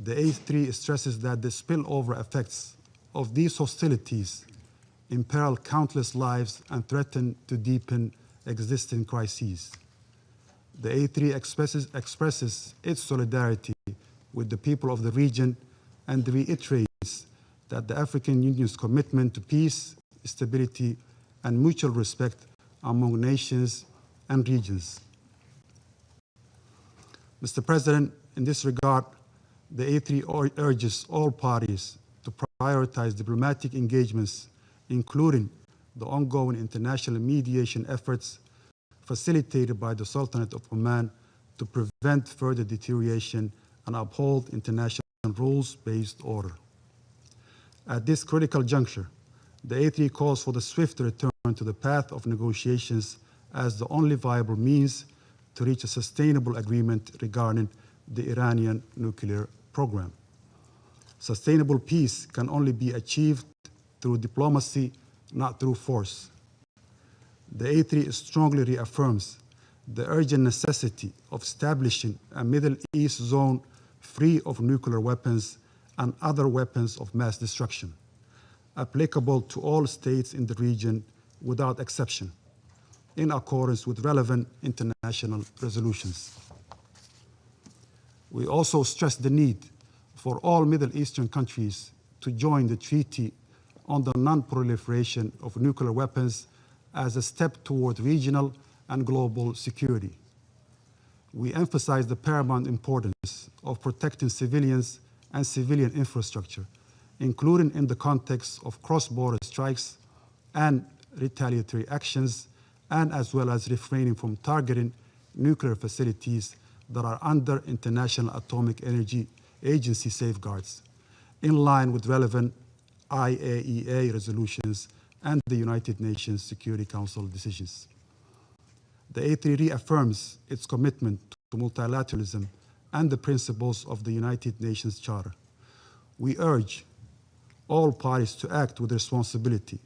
The A3 stresses that the spillover effects of these hostilities imperil countless lives and threaten to deepen existing crises. The A3 expresses its solidarity with the people of the region and reiterates that the African Union's commitment to peace, stability, and mutual respect among nations and regions. Mr. President, in this regard, the A3 urges all parties to prioritize diplomatic engagements, including the ongoing international mediation efforts facilitated by the Sultanate of Oman to prevent further deterioration and uphold international rules-based order. At this critical juncture, the A3 calls for the swift return to the path of negotiations as the only viable means to reach a sustainable agreement regarding the Iranian nuclear program. Sustainable peace can only be achieved through diplomacy, not through force. The A3 strongly reaffirms the urgent necessity of establishing a Middle East zone free of nuclear weapons and other weapons of mass destruction, applicable to all states in the region without exception, in accordance with relevant international resolutions. We also stress the need for all Middle Eastern countries to join the Treaty on the Non-Proliferation of Nuclear Weapons as a step toward regional and global security. We emphasize the paramount importance of protecting civilians and civilian infrastructure, including in the context of cross-border strikes and retaliatory actions, and as well as refraining from targeting nuclear facilities that are under International Atomic Energy Agency safeguards, in line with relevant IAEA resolutions and the United Nations Security Council decisions. The A3 reaffirms its commitment to multilateralism and the principles of the United Nations Charter. We urge all parties to act with responsibility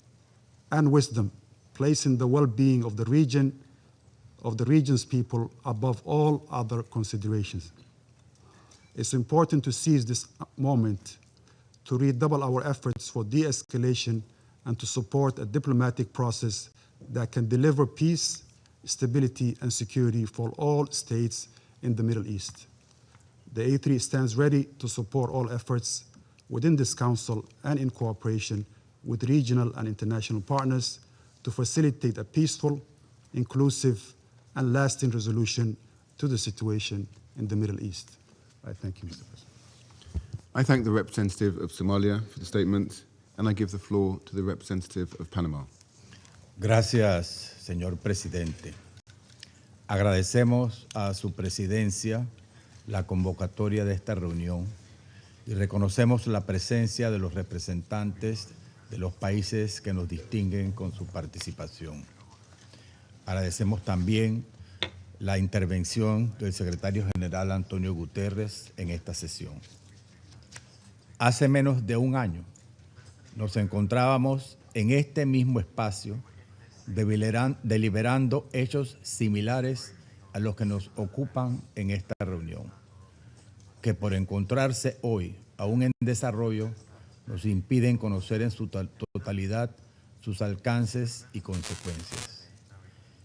and wisdom, placing the well-being of the region's people above all other considerations. It's important to seize this moment to redouble our efforts for de-escalation and to support a diplomatic process that can deliver peace, stability, and security for all states in the Middle East. The A3 stands ready to support all efforts within this Council and in cooperation with regional and international partners to facilitate a peaceful, inclusive, and lasting resolution to the situation in the Middle East. I thank you, Mr. President. I thank the representative of Somalia for the statement, and I give the floor to the representative of Panama. Gracias, señor presidente. Agradecemos a su presidencia la convocatoria de esta reunión y reconocemos la presencia de los representantes de los países que nos distinguen con su participación. Agradecemos también la intervención del secretario general Antonio Guterres en esta sesión. Hace menos de un año nos encontrábamos en este mismo espacio deliberando hechos similares a los que nos ocupan en esta reunión, que por encontrarse hoy aún en desarrollo nos impiden conocer en su totalidad sus alcances y consecuencias.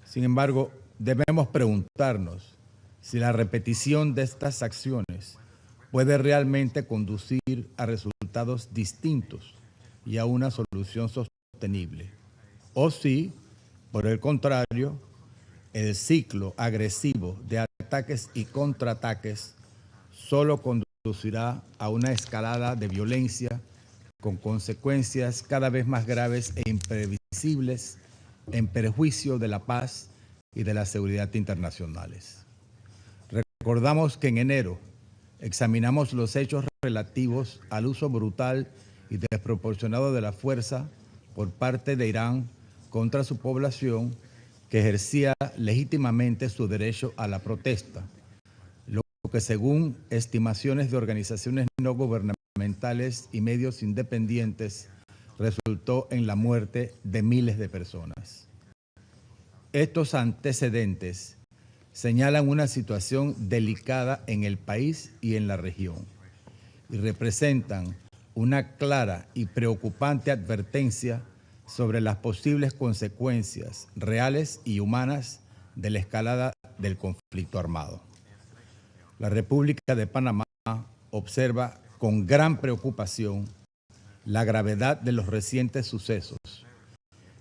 Sin embargo, debemos preguntarnos si la repetición de estas acciones puede realmente conducir a resultados distintos y a una solución sostenible, o si, por el contrario, el ciclo agresivo de ataques y contraataques solo conducirá a una escalada de violencia con consecuencias cada vez más graves e imprevisibles en perjuicio de la paz y de la seguridad internacionales. Recordamos que en enero examinamos los hechos relativos al uso brutal y desproporcionado de la fuerza por parte de Irán contra su población que ejercía legítimamente su derecho a la protesta, lo que según estimaciones de organizaciones no gubernamentales y medios independientes resultó en la muerte de miles de personas. Estos antecedentes señalan una situación delicada en el país y en la región y representan una clara y preocupante advertencia sobre las posibles consecuencias reales y humanas de la escalada del conflicto armado. La República de Panamá observa con gran preocupación la gravedad de los recientes sucesos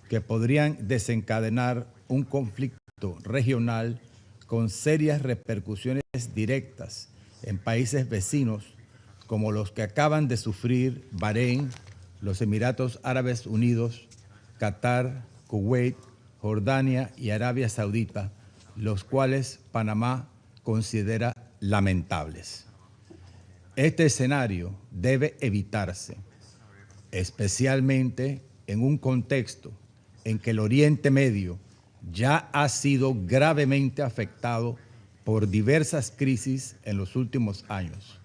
que podrían desencadenar un conflicto regional con serias repercusiones directas en países vecinos como los que acaban de sufrir Bahrein, los Emiratos Árabes Unidos, Qatar, Kuwait, Jordania y Arabia Saudita, los cuales Panamá considera lamentables. Este escenario debe evitarse, especialmente en un contexto en que el Oriente Medio ya ha sido gravemente afectado por diversas crisis en los últimos años,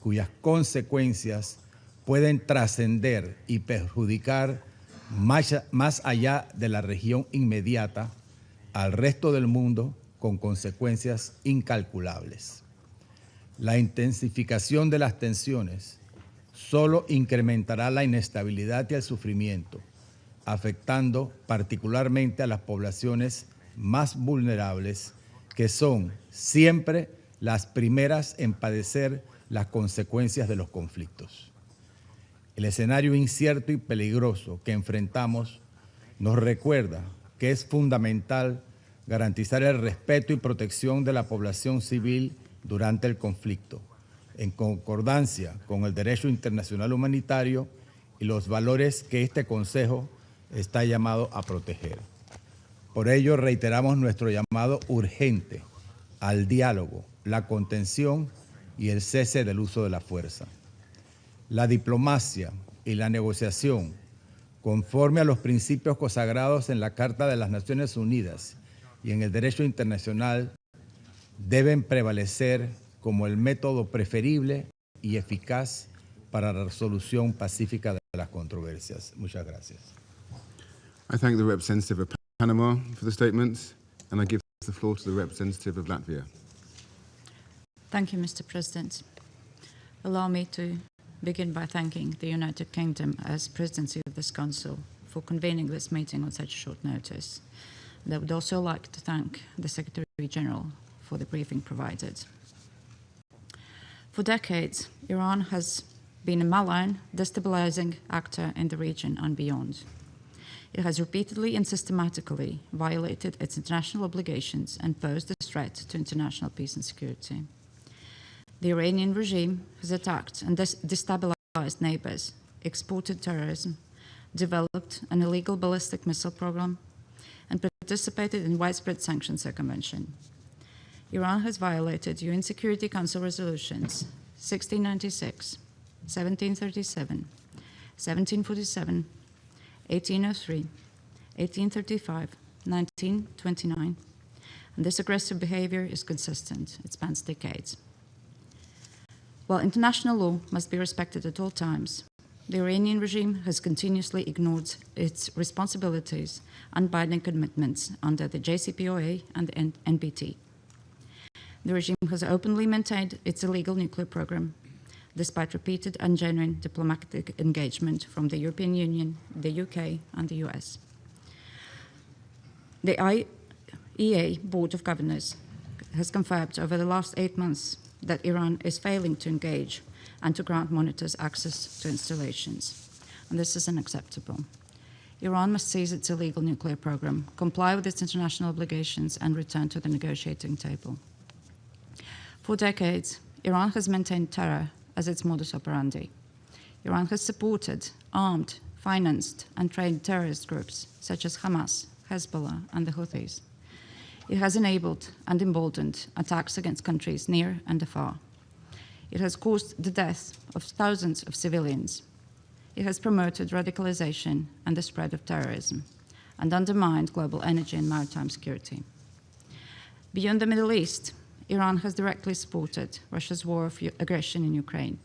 cuyas consecuencias pueden trascender y perjudicar más allá de la región inmediata al resto del mundo con consecuencias incalculables. La intensificación de las tensiones solo incrementará la inestabilidad y el sufrimiento, afectando particularmente a las poblaciones más vulnerables, que son siempre las primeras en padecer las consecuencias de los conflictos. El escenario incierto y peligroso que enfrentamos nos recuerda que es fundamental garantizar el respeto y protección de la población civil durante el conflicto, en concordancia con el derecho internacional humanitario y los valores que este Consejo está llamado a proteger. Por ello, reiteramos nuestro llamado urgente al diálogo, la contención y el cese del uso de la fuerza. La diplomacia y la negociación, conforme a los principios consagrados en la Carta de las Naciones Unidas y en el derecho internacional, deben prevalecer como el método preferible y eficaz para la resolución pacífica de las controversias. Muchas gracias. I thank the representative of Panama for the statement, and I give the floor to the representative of Latvia. Thank you, Mr. President. Allow me to begin by thanking the United Kingdom as presidency of this Council for convening this meeting on such short notice. And I would also like to thank the Secretary General for the briefing provided. For decades, Iran has been a malign, destabilizing actor in the region and beyond. It has repeatedly and systematically violated its international obligations and posed a threat to international peace and security. The Iranian regime has attacked and destabilized neighbors, exported terrorism, developed an illegal ballistic missile program, and participated in widespread sanctions circumvention. Iran has violated UN Security Council resolutions 1696, 1737, 1747, 1803, 1835, 1929, and this aggressive behavior is consistent. It spans decades. While international law must be respected at all times, the Iranian regime has continuously ignored its responsibilities and binding commitments under the JCPOA and the NPT. The regime has openly maintained its illegal nuclear program, despite repeated and genuine diplomatic engagement from the European Union, the UK, and the US. The IEA Board of Governors has confirmed over the last 8 months that Iran is failing to engage and to grant monitors access to installations. And this is unacceptable. Iran must cease its illegal nuclear program, comply with its international obligations, and return to the negotiating table. For decades, Iran has maintained terror as its modus operandi. Iran has supported, armed, financed, and trained terrorist groups such as Hamas, Hezbollah, and the Houthis. It has enabled and emboldened attacks against countries near and afar. It has caused the death of thousands of civilians. It has promoted radicalization and the spread of terrorism, and undermined global energy and maritime security. Beyond the Middle East, Iran has directly supported Russia's war of aggression in Ukraine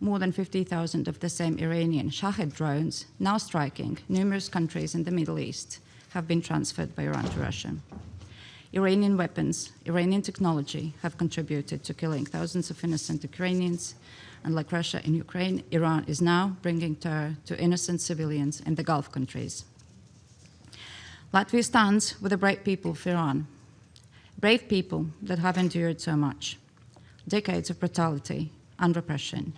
more than 50,000 of the same Iranian Shahed drones, now striking numerous countries in the Middle East, have been transferred by Iran to Russia. Iranian weapons, Iranian technology have contributed to killing thousands of innocent Ukrainians, and like Russia and Ukraine, Iran is now bringing terror to innocent civilians in the Gulf countries. Latvia stands with the brave people of Iran, brave people that have endured so much, decades of brutality and repression.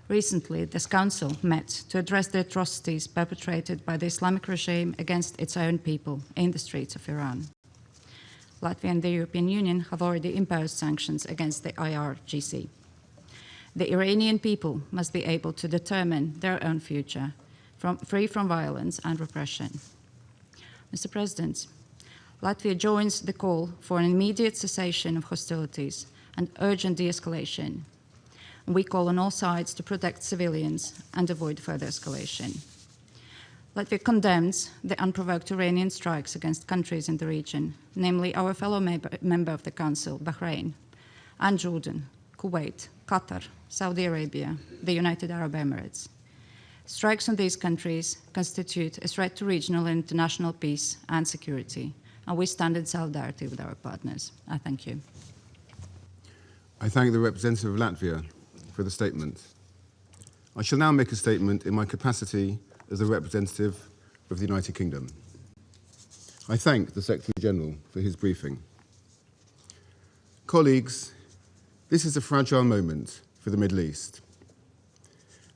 Recently, this council met to address the atrocities perpetrated by the Islamic regime against its own people in the streets of Iran. Latvia and the European Union have already imposed sanctions against the IRGC. The Iranian people must be able to determine their own future, free from violence and repression. Mr. President, Latvia joins the call for an immediate cessation of hostilities and urgent de-escalation. We call on all sides to protect civilians and avoid further escalation. Latvia condemns the unprovoked Iranian strikes against countries in the region, namely our fellow member of the Council, Bahrain, and Jordan, Kuwait, Qatar, Saudi Arabia, the United Arab Emirates. Strikes on these countries constitute a threat to regional and international peace and security, and we stand in solidarity with our partners. I thank you. I thank the representative of Latvia for the statement. I shall now make a statement in my capacity as the representative of the United Kingdom. I thank the Secretary-General for his briefing. Colleagues, this is a fragile moment for the Middle East.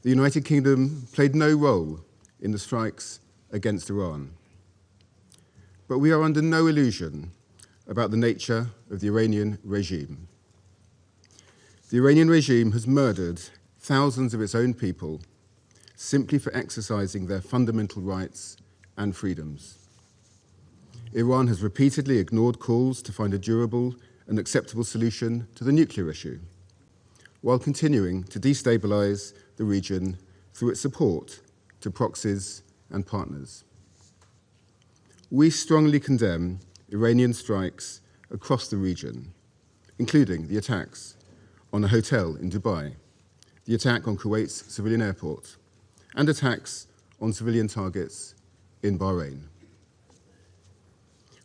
The United Kingdom played no role in the strikes against Iran. But we are under no illusion about the nature of the Iranian regime. The Iranian regime has murdered thousands of its own people simply for exercising their fundamental rights and freedoms. Iran has repeatedly ignored calls to find a durable and acceptable solution to the nuclear issue, while continuing to destabilize the region through its support to proxies and partners. We strongly condemn Iranian strikes across the region, including the attacks on a hotel in Dubai, the attack on Kuwait's civilian airport, and attacks on civilian targets in Bahrain.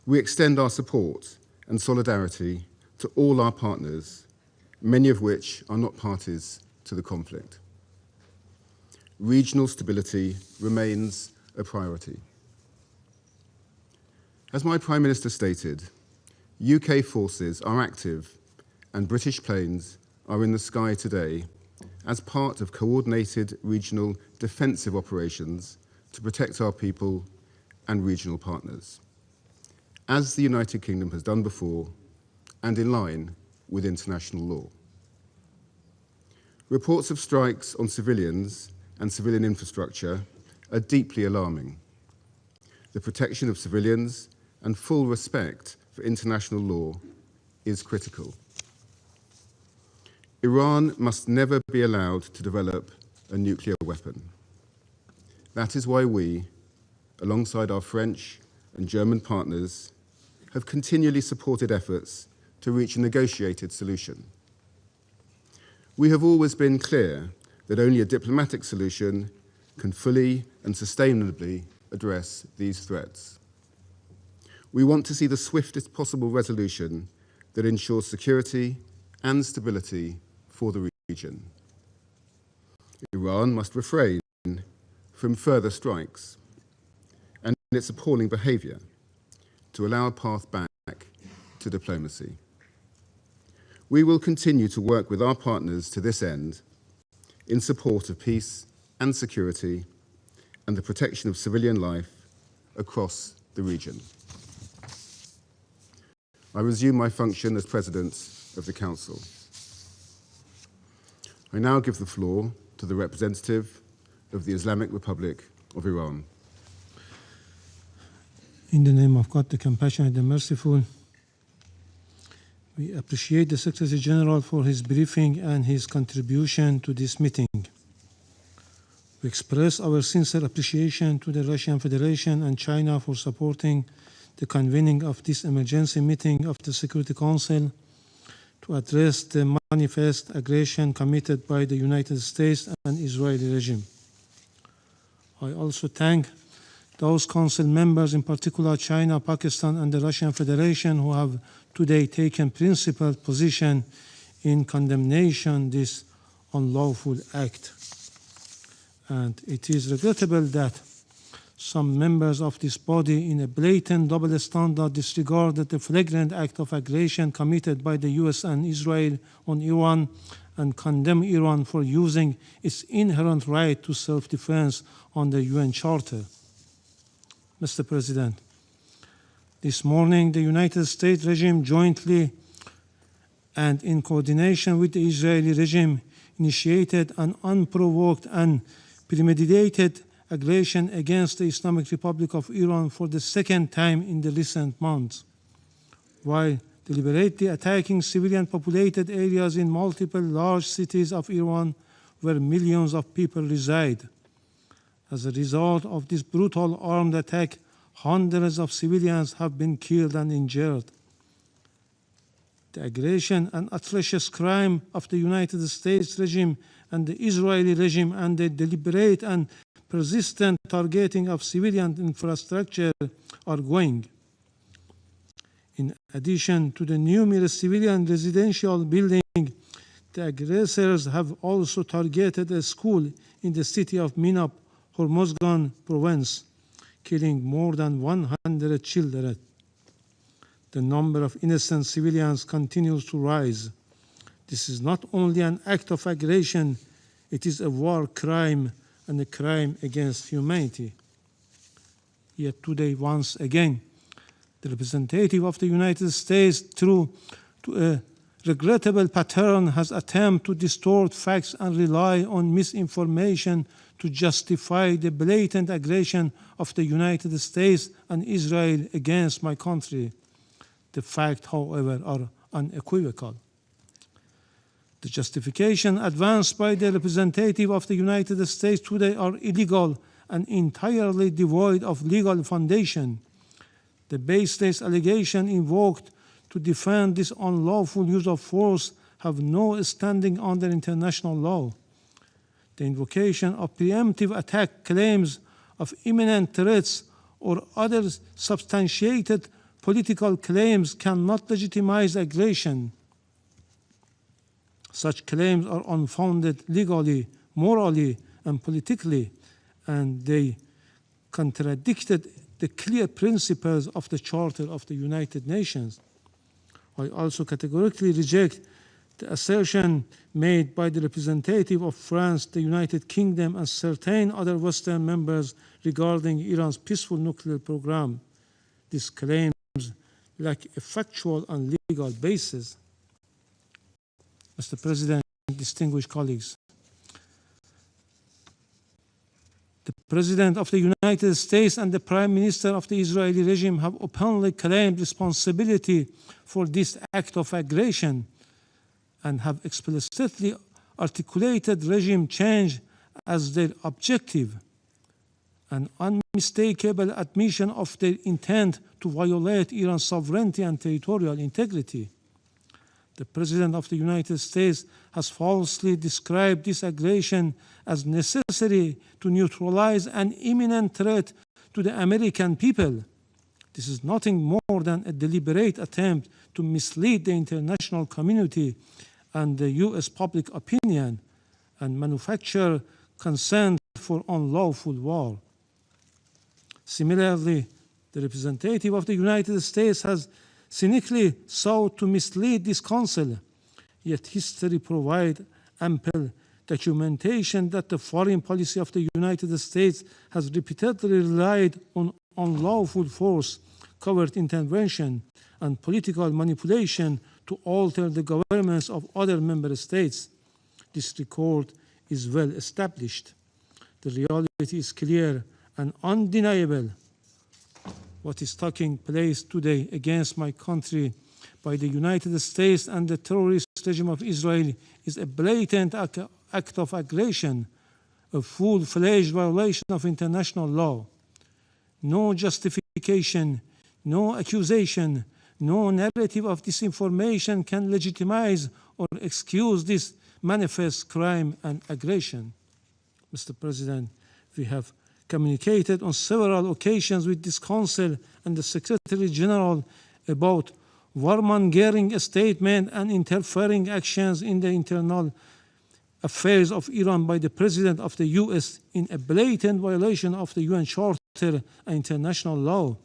We extend our support and solidarity to all our partners, many of which are not parties to the conflict. Regional stability remains a priority. As my Prime Minister stated, UK forces are active and British planes are in the sky today as part of coordinated regional defensive operations to protect our people and regional partners, as the United Kingdom has done before and in line with international law. Reports of strikes on civilians and civilian infrastructure are deeply alarming. The protection of civilians and full respect for international law is critical. Iran must never be allowed to develop a nuclear weapon. That is why we, alongside our French and German partners, have continually supported efforts to reach a negotiated solution. We have always been clear that only a diplomatic solution can fully and sustainably address these threats. We want to see the swiftest possible resolution that ensures security and stability for the region. Iran must refrain from further strikes and its appalling behavior to allow a path back to diplomacy. We will continue to work with our partners to this end in support of peace and security and the protection of civilian life across the region. I resume my function as President of the Council. I now give the floor to the representative of the Islamic Republic of Iran. In the name of God, the compassionate and merciful, we appreciate the Secretary General for his briefing and his contribution to this meeting. We express our sincere appreciation to the Russian Federation and China for supporting the convening of this emergency meeting of the Security Council to address the manifest aggression committed by the United States and Israeli regime. I also thank those Council members, in particular China, Pakistan, and the Russian Federation, who have today taken principled position in condemnation of this unlawful act. And it is regrettable that some members of this body, in a blatant double standard, disregarded the flagrant act of aggression committed by the US and Israel on Iran and condemn Iran for using its inherent right to self-defense on the UN Charter. Mr. President, this morning the United States regime jointly and in coordination with the Israeli regime initiated an unprovoked and premeditated aggression against the Islamic Republic of Iran for the second time in the recent months, while deliberately attacking civilian populated areas in multiple large cities of Iran where millions of people reside. As a result of this brutal armed attack, hundreds of civilians have been killed and injured. The aggression and atrocious crime of the United States regime and the Israeli regime and the deliberate and persistent targeting of civilian infrastructure are going. In addition to the numerous civilian residential buildings, the aggressors have also targeted a school in the city of Minab, Hormozgan province, killing more than 100 children. The number of innocent civilians continues to rise. This is not only an act of aggression, it is a war crime and a crime against humanity. Yet today, once again, the representative of the United States, through a regrettable pattern, has attempted to distort facts and rely on misinformation to justify the blatant aggression of the United States and Israel against my country. The facts, however, are unequivocal. The justification advanced by the representative of the United States today are illegal and entirely devoid of legal foundation. The baseless allegation invoked to defend this unlawful use of force have no standing under international law. The invocation of preemptive attack claims of imminent threats or other substantiated political claims cannot legitimize aggression. Such claims are unfounded legally, morally, and politically, and they contradicted the clear principles of the Charter of the United Nations. I also categorically reject the assertion made by the representative of France, the United Kingdom, and certain other Western members regarding Iran's peaceful nuclear program. These claims lack a factual and legal basis. Mr. President, distinguished colleagues, the President of the United States and the Prime Minister of the Israeli regime have openly claimed responsibility for this act of aggression and have explicitly articulated regime change as their objective, an unmistakable admission of their intent to violate Iran's sovereignty and territorial integrity. The President of the United States has falsely described this aggression as necessary to neutralize an imminent threat to the American people. This is nothing more than a deliberate attempt to mislead the international community and the US public opinion and manufacture consent for unlawful war. Similarly, the representative of the United States has cynically sought to mislead this council, yet history provides ample documentation that the foreign policy of the United States has repeatedly relied on unlawful force, covert intervention, and political manipulation to alter the governments of other member states. This record is well established. The reality is clear and undeniable. What is taking place today against my country by the United States and the terrorist regime of Israel is a blatant act of aggression, a full-fledged violation of international law. No justification, no accusation, No narrative of disinformation can legitimize or excuse this manifest crime and aggression. Mr. President, we have communicated on several occasions with this Council and the Secretary General about warmongering statement and interfering actions in the internal affairs of Iran by the President of the US in a blatant violation of the UN Charter and international law,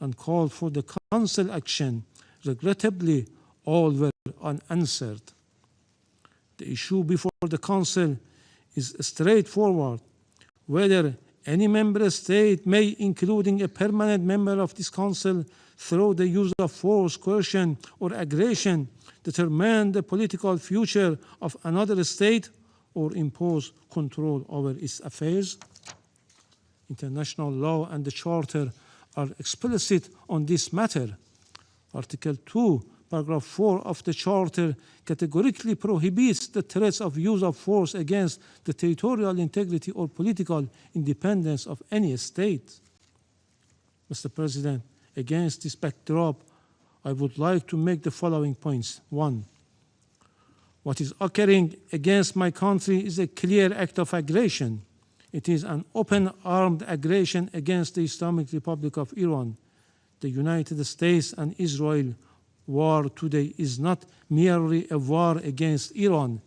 and called for the Council action. Regrettably, all were unanswered. The issue before the Council is straightforward. Whether any member state may, including a permanent member of this Council, through the use of force, coercion, or aggression, determine the political future of another state or impose control over its affairs. International law and the Charter are explicit on this matter. Article 2, Paragraph 4 of the Charter categorically prohibits the threats of use of force against the territorial integrity or political independence of any state. Mr. President, against this backdrop, I would like to make the following points. 1. What is occurring against my country is a clear act of aggression. It is an open armed aggression against the Islamic Republic of Iran. The United States and Israel war today is not merely a war against Iran.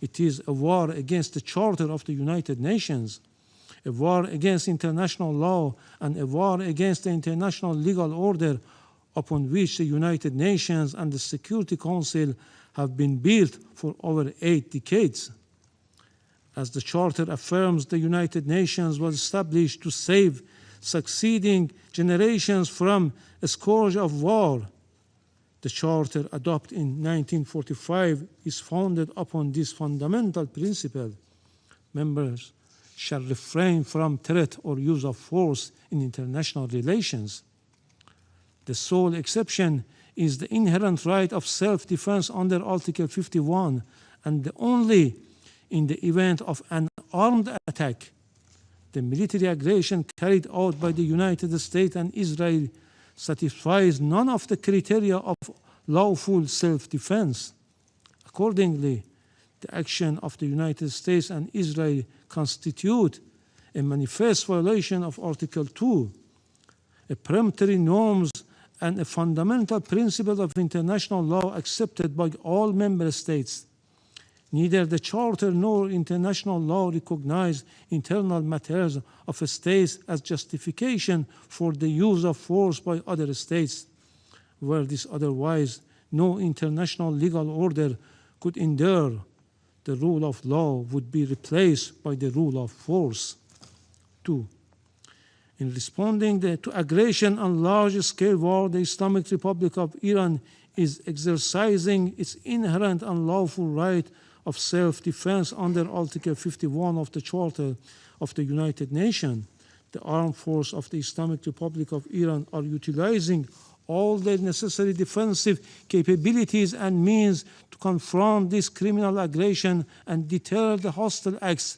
It is a war against the Charter of the United Nations, a war against international law, and a war against the international legal order upon which the United Nations and the Security Council have been built for over 8 decades. As the Charter affirms, the United Nations was established to save succeeding generations from a scourge of war. The Charter, adopted in 1945, is founded upon this fundamental principle. Members shall refrain from threat or use of force in international relations. The sole exception is the inherent right of self-defense under Article 51, and only in the event of an armed attack. The military aggression carried out by the United States and Israel satisfies none of the criteria of lawful self-defense. Accordingly, the action of the United States and Israel constitute a manifest violation of Article 2, a peremptory norms and a fundamental principle of international law accepted by all member states. Neither the Charter nor international law recognize internal matters of states as justification for the use of force by other states. Were this otherwise, no international legal order could endure. The rule of law would be replaced by the rule of force. 2. In responding to aggression and large-scale war, the Islamic Republic of Iran is exercising its inherent and lawful right of self-defense under Article 51 of the Charter of the United Nations. The armed forces of the Islamic Republic of Iran are utilizing all the necessary defensive capabilities and means to confront this criminal aggression and deter the hostile acts.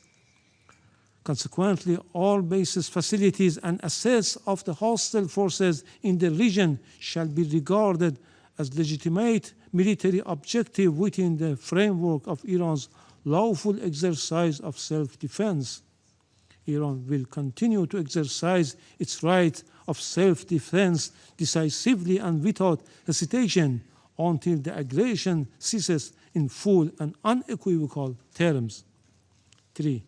Consequently, all bases, facilities, and assets of the hostile forces in the region shall be regarded as legitimate military objective within the framework of Iran's lawful exercise of self-defense. Iran will continue to exercise its right of self-defense decisively and without hesitation until the aggression ceases in full and unequivocal terms. 3.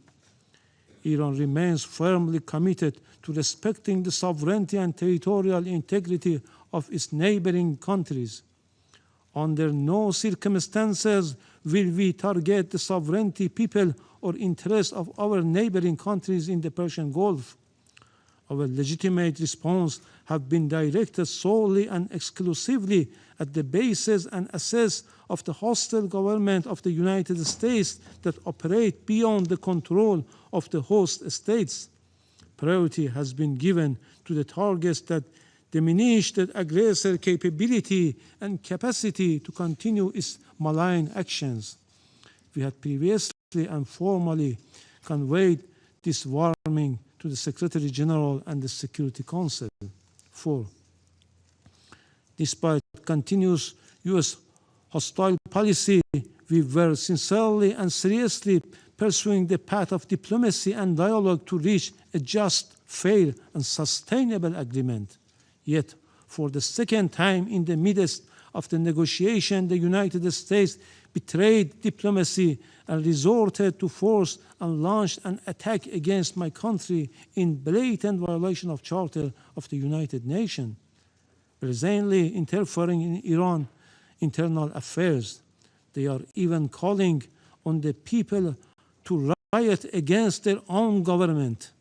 Iran remains firmly committed to respecting the sovereignty and territorial integrity of its neighboring countries. Under no circumstances will we target the sovereignty, people, or interests of our neighboring countries in the Persian Gulf. Our legitimate response have been directed solely and exclusively at the bases and assets of the hostile government of the United States that operate beyond the control of the host states. Priority has been given to the targets that diminish the aggressor capability and capacity to continue its malign actions. We had previously and formally conveyed this warning to the Secretary General and the Security Council. 4. Despite continuous U.S. hostile policy, we were sincerely and seriously pursuing the path of diplomacy and dialogue to reach a just, fair, and sustainable agreement. Yet, for the second time in the midst of the negotiation, the United States betrayed diplomacy and resorted to force and launched an attack against my country in blatant violation of Charter of the United Nations, presently interfering in Iran's internal affairs. They are even calling on the people to riot against their own government.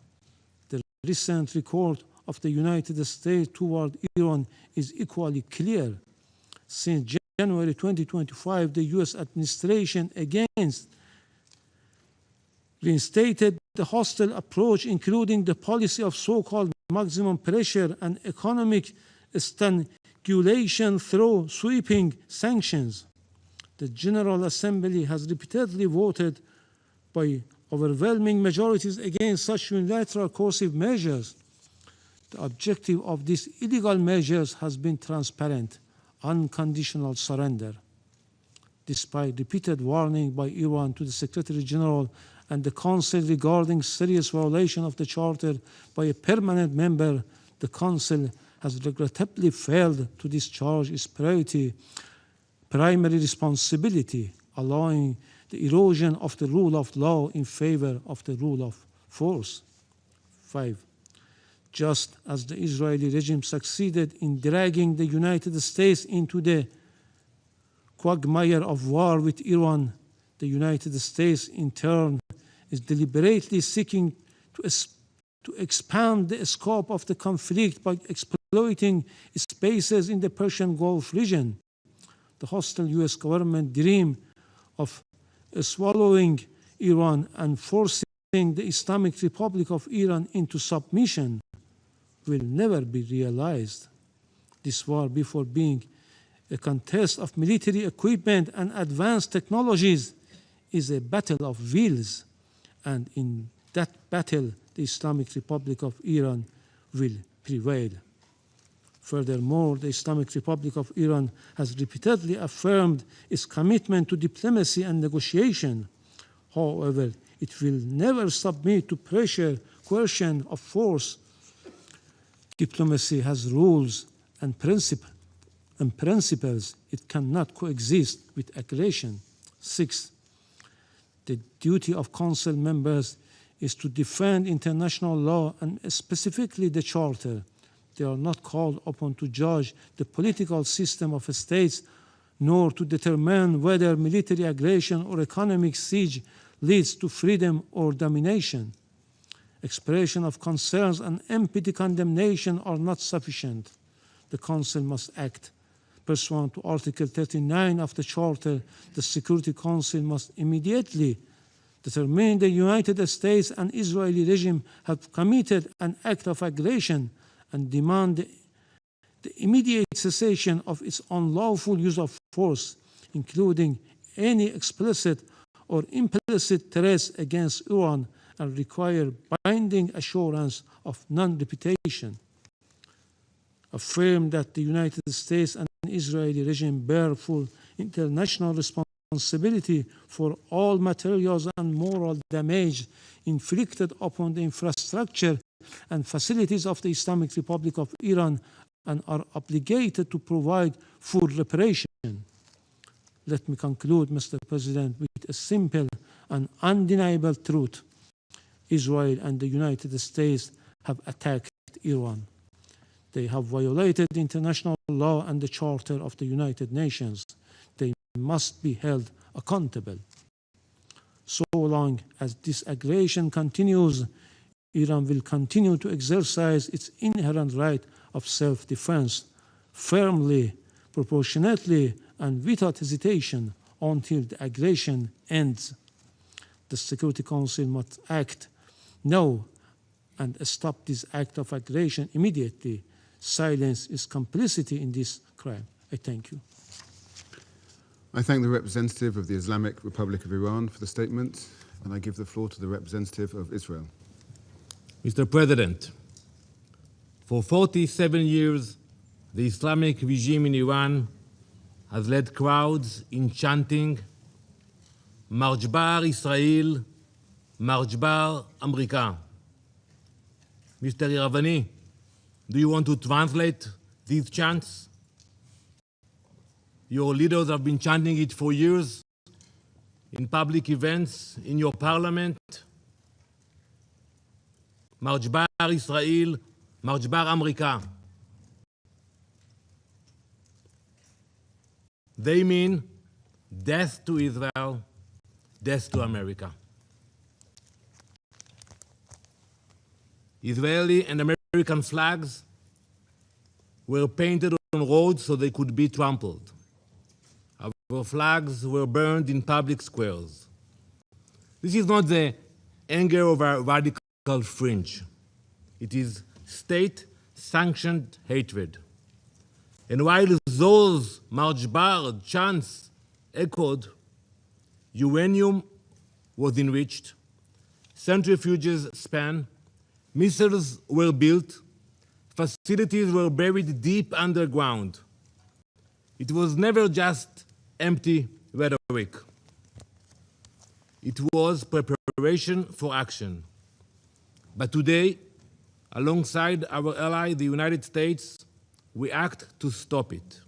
The recent record of the United States toward Iran is equally clear. Since January 2025, the U.S. administration again reinstated the hostile approach, including the policy of so-called maximum pressure and economic strangulation through sweeping sanctions. The General Assembly has repeatedly voted by overwhelming majorities against such unilateral coercive measures. The objective of these illegal measures has been transparent, unconditional surrender. Despite repeated warning by Iran to the Secretary General and the Council regarding serious violation of the Charter by a permanent member, the Council has regrettably failed to discharge its primary responsibility, allowing the erosion of the rule of law in favor of the rule of force. 5. Just as the Israeli regime succeeded in dragging the United States into the quagmire of war with Iran, the United States in turn is deliberately seeking to expand the scope of the conflict by exploiting spaces in the Persian Gulf region. The hostile U.S. government dream of swallowing Iran and forcing the Islamic Republic of Iran into submission will never be realized. This war, before being a contest of military equipment and advanced technologies, is a battle of wills, and in that battle, the Islamic Republic of Iran will prevail. Furthermore, the Islamic Republic of Iran has repeatedly affirmed its commitment to diplomacy and negotiation. However, it will never submit to pressure, coercion, or force. Diplomacy has rules and principles. It cannot coexist with aggression. 6. The duty of Council members is to defend international law and specifically the Charter. They are not called upon to judge the political system of states, nor to determine whether military aggression or economic siege leads to freedom or domination. Expression of concerns and empty condemnation are not sufficient. The Council must act. Pursuant to Article 39 of the Charter, the Security Council must immediately determine the United States and Israeli regime have committed an act of aggression and demand the immediate cessation of its unlawful use of force, including any explicit or implicit threats against Iran, and require binding assurance of non-repetition. Affirm that the United States and Israeli regime bear full international responsibility for all materials and moral damage inflicted upon the infrastructure and facilities of the Islamic Republic of Iran and are obligated to provide full reparation. Let me conclude, Mr. President, with a simple and undeniable truth. Israel and the United States have attacked Iran. They have violated international law and the Charter of the United Nations. They must be held accountable. So long as this aggression continues, Iran will continue to exercise its inherent right of self-defense firmly, proportionately, and without hesitation until the aggression ends. The Security Council must act now and stop this act of aggression immediately. Silence is complicity in this crime. I thank you. I thank the representative of the Islamic Republic of Iran for the statement, and I give the floor to the representative of Israel. Mr. President, for 47 years, the Islamic regime in Iran has led crowds in chanting Marjbar Israel, Marjbar America. Mr. Iravani, do you want to translate these chants? Your leaders have been chanting it for years in public events, in your parliament. Marjbar Israel, Marjbar America. They mean death to Israel, death to America. Israeli and American flags were painted on roads so they could be trampled. Our flags were burned in public squares. This is not the anger of a radical fringe. It is state-sanctioned hatred. And while those Marjbar chants echoed, uranium was enriched, centrifuges span, missiles were built, facilities were buried deep underground. It was never just empty rhetoric. It was preparation for action. But today, alongside our ally, the United States, we act to stop it.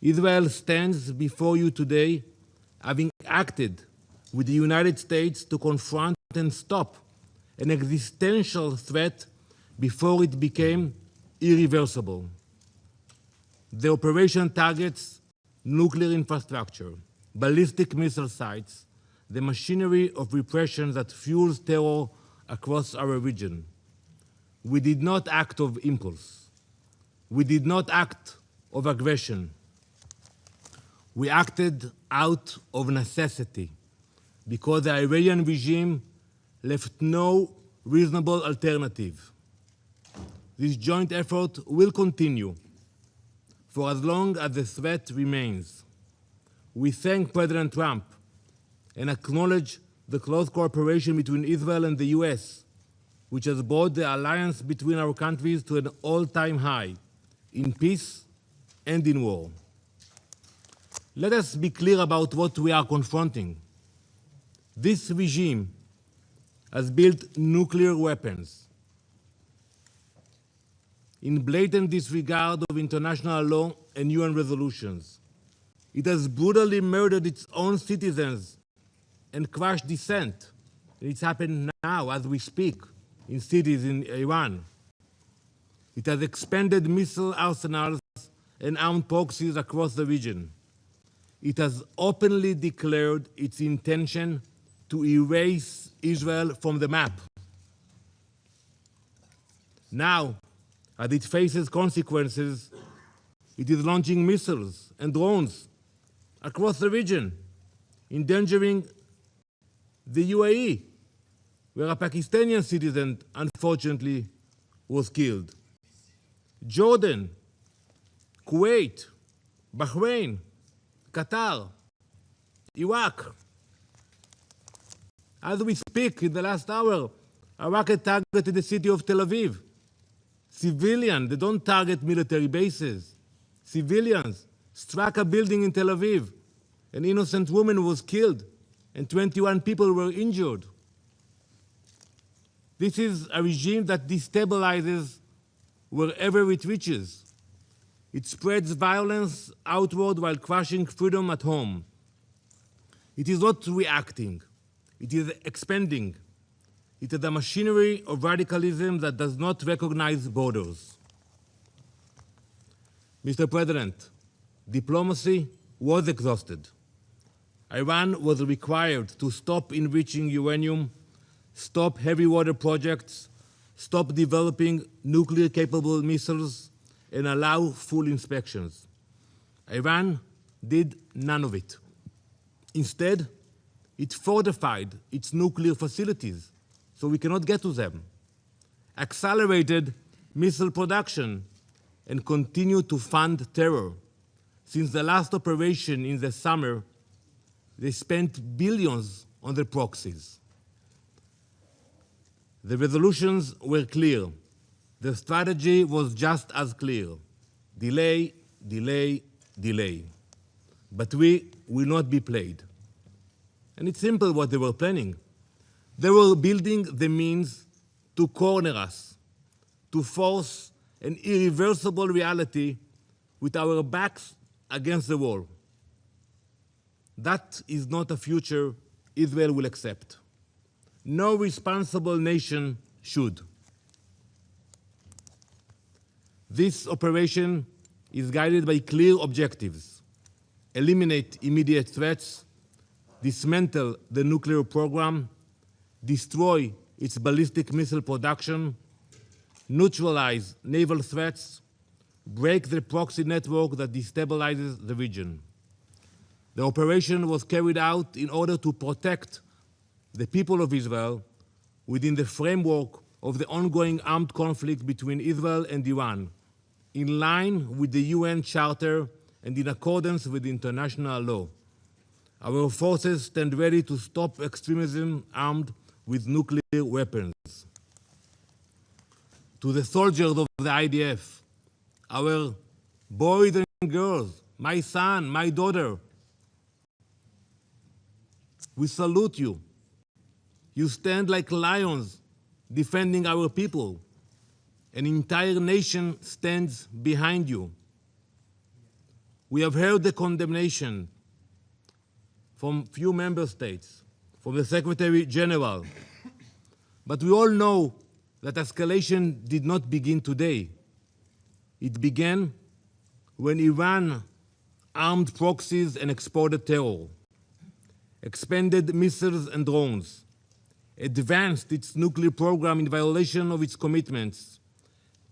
Israel stands before you today, having acted with the United States to confront and stop an existential threat before it became irreversible. The operation targets nuclear infrastructure, ballistic missile sites, the machinery of repression that fuels terror across our region. We did not act of impulse. We did not act of aggression. We acted out of necessity because the Iranian regime left no reasonable alternative. This joint effort will continue for as long as the threat remains. We thank President Trump and acknowledge the close cooperation between Israel and the US, which has brought the alliance between our countries to an all-time high in peace and in war. Let us be clear about what we are confronting. This regime has built nuclear weapons in blatant disregard of international law and UN resolutions. It has brutally murdered its own citizens and crushed dissent. It's happened now as we speak in cities in Iran. It has expanded missile arsenals and armed proxies across the region. It has openly declared its intention to erase Israel from the map. Now, as it faces consequences, it is launching missiles and drones across the region, endangering the UAE, where a Pakistani citizen, unfortunately, was killed. Jordan, Kuwait, Bahrain, Qatar, Iraq. As we speak, in the last hour, a rocket targeted the city of Tel Aviv. Civilians, they don't target military bases. Civilians struck a building in Tel Aviv. An innocent woman was killed and 21 people were injured. This is a regime that destabilizes wherever it reaches. It spreads violence outward while crushing freedom at home. It is not reacting. It is expanding. It is a machinery of radicalism that does not recognize borders. Mr. President, diplomacy was exhausted. Iran was required to stop enriching uranium, stop heavy water projects, stop developing nuclear-capable missiles, and allow full inspections. Iran did none of it. Instead, it fortified its nuclear facilities so we cannot get to them, accelerated missile production, and continued to fund terror. Since the last operation in the summer, they spent billions on their proxies. The resolutions were clear. The strategy was just as clear. delay, delay, delay. But we will not be played. And it's simple what they were planning. They were building the means to corner us, to force an irreversible reality with our backs against the wall. That is not a future Israel will accept. No responsible nation should. This operation is guided by clear objectives: eliminate immediate threats, dismantle the nuclear program, destroy its ballistic missile production, neutralize naval threats, break the proxy network that destabilizes the region. The operation was carried out in order to protect the people of Israel within the framework of the ongoing armed conflict between Israel and Iran, in line with the UN Charter and in accordance with international law. Our forces stand ready to stop extremism armed with nuclear weapons. To the soldiers of the IDF, our boys and girls, my son, my daughter, we salute you. You stand like lions defending our people. An entire nation stands behind you. We have heard the condemnation from few member states, from the Secretary General, but we all know that escalation did not begin today. It began when Iran armed proxies and exported terror, expanded missiles and drones, advanced its nuclear program in violation of its commitments,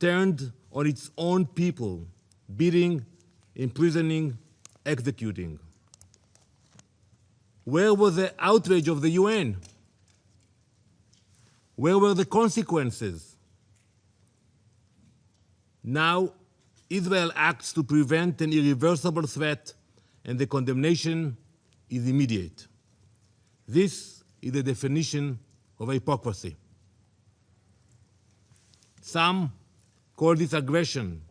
turned on its own people, beating, imprisoning, executing. Where was the outrage of the UN? Where were the consequences? Now, Israel acts to prevent an irreversible threat, and the condemnation is immediate. This is the definition of hypocrisy. Some call this aggression.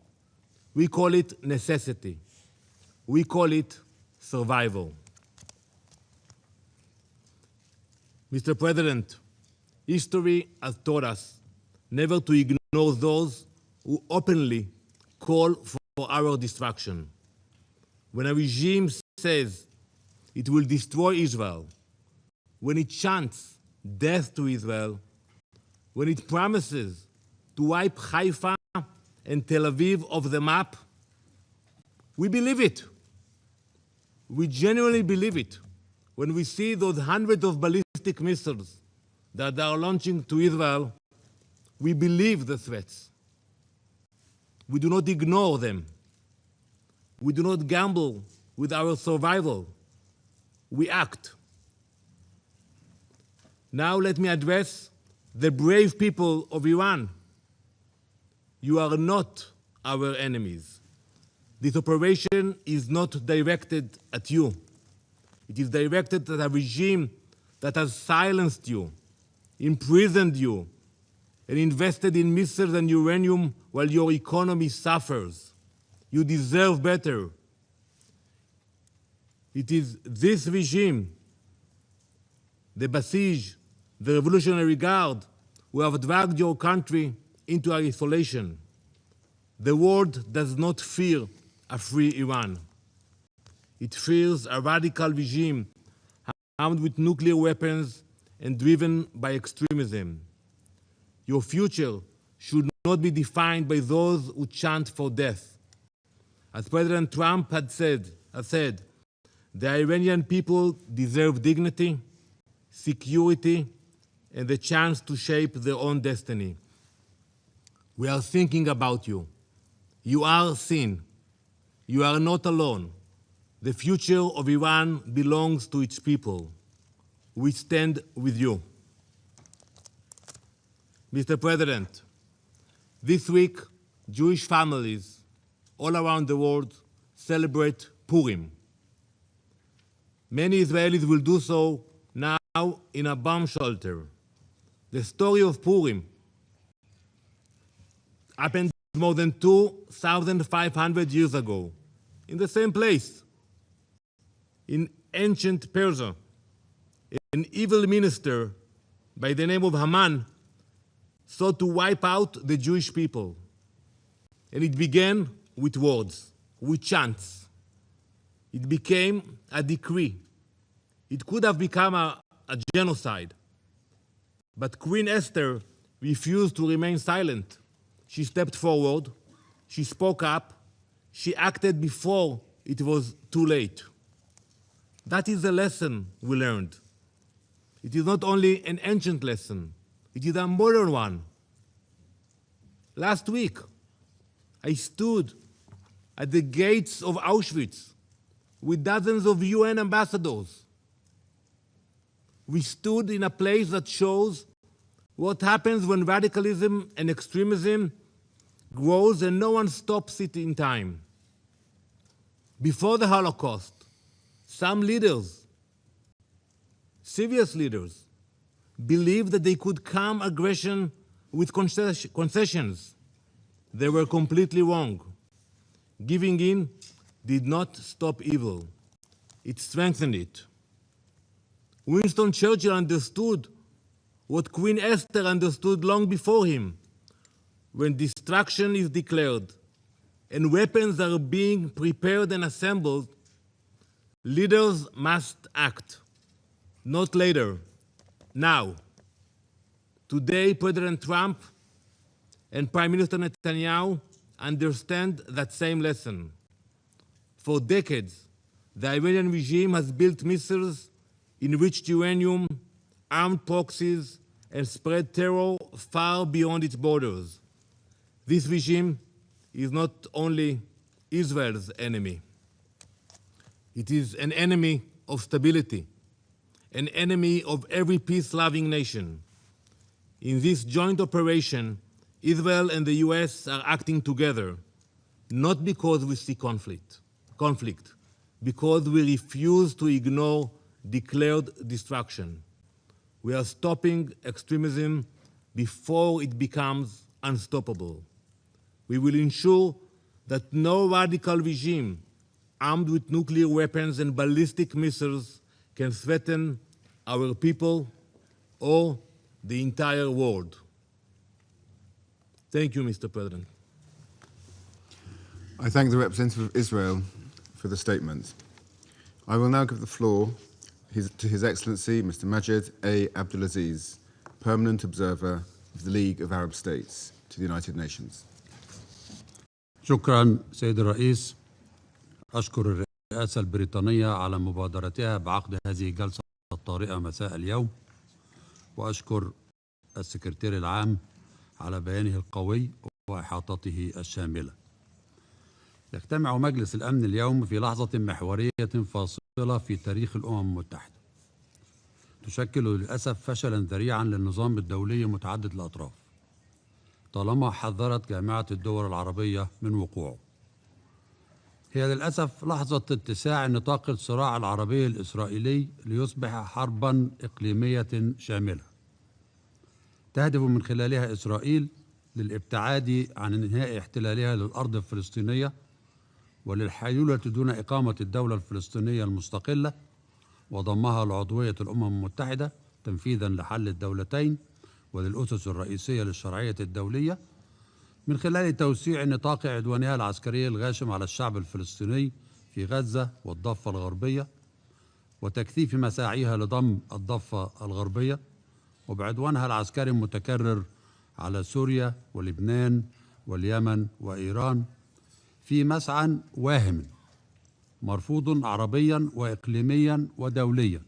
We call it necessity. We call it survival. Mr. President, history has taught us never to ignore those who openly call for our destruction. When a regime says it will destroy Israel, when it chants death to Israel, when it promises to wipe Haifa and Tel Aviv off the map, we believe it. We genuinely believe it when we see those hundreds of ballistic missiles that they are launching to Israel. We believe the threats. We do not ignore them. We do not gamble with our survival. We act. Now let me address the brave people of Iran. You are not our enemies. This operation is not directed at you. It is directed at a regime that has silenced you, imprisoned you, and invested in missiles and uranium while your economy suffers. You deserve better. It is this regime, the Basij, the Revolutionary Guard, who have dragged your country into isolation. The world does not fear a free Iran. It fears a radical regime armed with nuclear weapons and driven by extremism. Your future should not be defined by those who chant for death. As President Trump had said, the Iranian people deserve dignity, security, and the chance to shape their own destiny. We are thinking about you. You are seen. You are not alone. The future of Iran belongs to its people. We stand with you. Mr. President, this week, Jewish families all around the world celebrate Purim. Many Israelis will do so now in a bomb shelter. The story of Purim happened more than 2,500 years ago, in the same place. In ancient Persia, an evil minister by the name of Haman sought to wipe out the Jewish people. And it began with words, with chants. It became a decree. It could have become a genocide. But Queen Esther refused to remain silent. She stepped forward, she spoke up, she acted before it was too late. That is the lesson we learned. It is not only an ancient lesson, it is a modern one. Last week, I stood at the gates of Auschwitz with dozens of UN ambassadors. We stood in a place that shows what happens when radicalism and extremism grows and no one stops it in time. Before the Holocaust, some leaders, serious leaders, believed that they could calm aggression with concessions. They were completely wrong. Giving in did not stop evil. It strengthened it. Winston Churchill understood what Queen Esther understood long before him. When destruction is declared and weapons are being prepared and assembled, leaders must act, not later, now. Today, President Trump and Prime Minister Netanyahu understand that same lesson. For decades, the Iranian regime has built missiles, enriched uranium, armed proxies, and spread terror far beyond its borders. This regime is not only Israel's enemy. It is an enemy of stability, an enemy of every peace-loving nation. In this joint operation, Israel and the US are acting together, not because we see conflict, because we refuse to ignore declared destruction. We are stopping extremism before it becomes unstoppable. We will ensure that no radical regime armed with nuclear weapons and ballistic missiles can threaten our people or the entire world. Thank you, Mr. President. I thank the representative of Israel for the statement. I will now give the floor to His Excellency Mr. Majed A. Abdulaziz, Permanent Observer of the League of Arab States to the United Nations. شكرا سيد الرئيس. أشكر الرئاسة البريطانية على مبادرتها بعقد هذه الجلسة الطارئة مساء اليوم، وأشكر السكرتير العام على بيانه القوي وإحاطته الشاملة. يجتمع مجلس الأمن اليوم في لحظة محورية فاصلة في تاريخ الأمم المتحدة، تشكل للأسف فشلا ذريعا للنظام الدولي متعدد الأطراف طالما حذرت جامعة الدول العربية من وقوعه. هي للأسف لحظة اتساع نطاق الصراع العربي الإسرائيلي ليصبح حربا إقليمية شاملة تهدف من خلالها إسرائيل للابتعاد عن انهاء احتلالها للأرض الفلسطينية وللحيلولة دون إقامة الدولة الفلسطينية المستقلة وضمها لعضوية الأمم المتحدة تنفيذا لحل الدولتين وللأسس الرئيسية للشرعية الدولية من خلال توسيع نطاق عدوانها العسكري الغاشم على الشعب الفلسطيني في غزة والضفة الغربية وتكثيف مساعيها لضم الضفة الغربية وبعدوانها العسكري المتكرر على سوريا ولبنان واليمن وإيران في مسعى واهم مرفوض عربيا وإقليميا ودوليا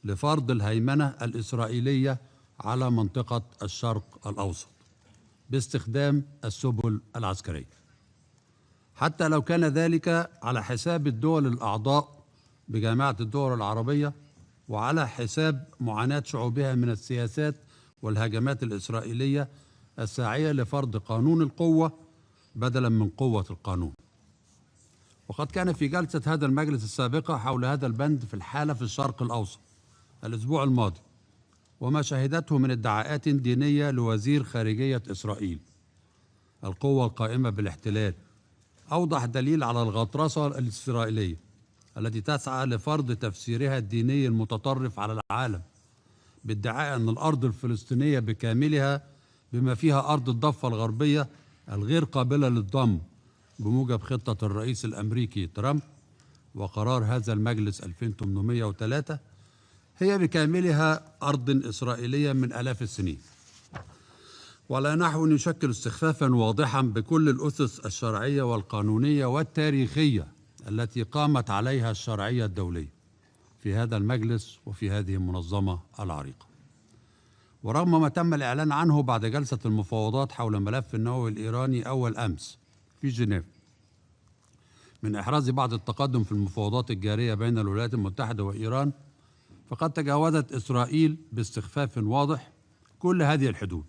لفرض الهيمنة الإسرائيلية على منطقة الشرق الأوسط باستخدام السبل العسكرية، حتى لو كان ذلك على حساب الدول الأعضاء بجامعة الدول العربية وعلى حساب معاناة شعوبها من السياسات والهجمات الإسرائيلية الساعية لفرض قانون القوة بدلا من قوة القانون. وقد كان في جلسة هذا المجلس السابقة حول هذا البند في الحالة في الشرق الأوسط الأسبوع الماضي وما شهدته من ادعاءات دينية لوزير خارجية إسرائيل القوة القائمة بالاحتلال أوضح دليل على الغطرسة الإسرائيلية التي تسعى لفرض تفسيرها الديني المتطرف على العالم بادعاء أن الأرض الفلسطينية بكاملها بما فيها أرض الضفة الغربية الغير قابلة للضم بموجب خطة الرئيس الأمريكي ترامب وقرار هذا المجلس 2803 هي بكاملها أرض إسرائيلية من آلاف السنين، وعلى نحو يشكل استخفافا واضحا بكل الأسس الشرعية والقانونية والتاريخية التي قامت عليها الشرعية الدولية في هذا المجلس وفي هذه المنظمة العريقة. ورغم ما تم الإعلان عنه بعد جلسة المفاوضات حول ملف النووي الإيراني أول أمس في جنيف من إحراز بعض التقدم في المفاوضات الجارية بين الولايات المتحدة وإيران، فقد تجاوزت إسرائيل باستخفاف واضح كل هذه الحدود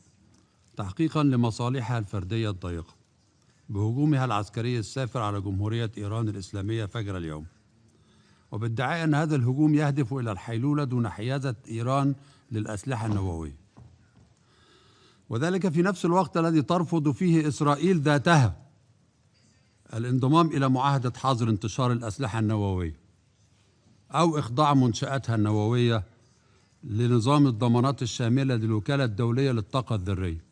تحقيقا لمصالحها الفردية الضيقة بهجومها العسكري السافر على جمهورية إيران الإسلامية فجر اليوم، وبادعاء أن هذا الهجوم يهدف إلى الحيلولة دون حيازة إيران للأسلحة النووية، وذلك في نفس الوقت الذي ترفض فيه إسرائيل ذاتها الانضمام إلى معاهدة حظر انتشار الأسلحة النووية أو إخضاع منشآتها النووية لنظام الضمانات الشاملة للوكالة الدولية للطاقة الذرية،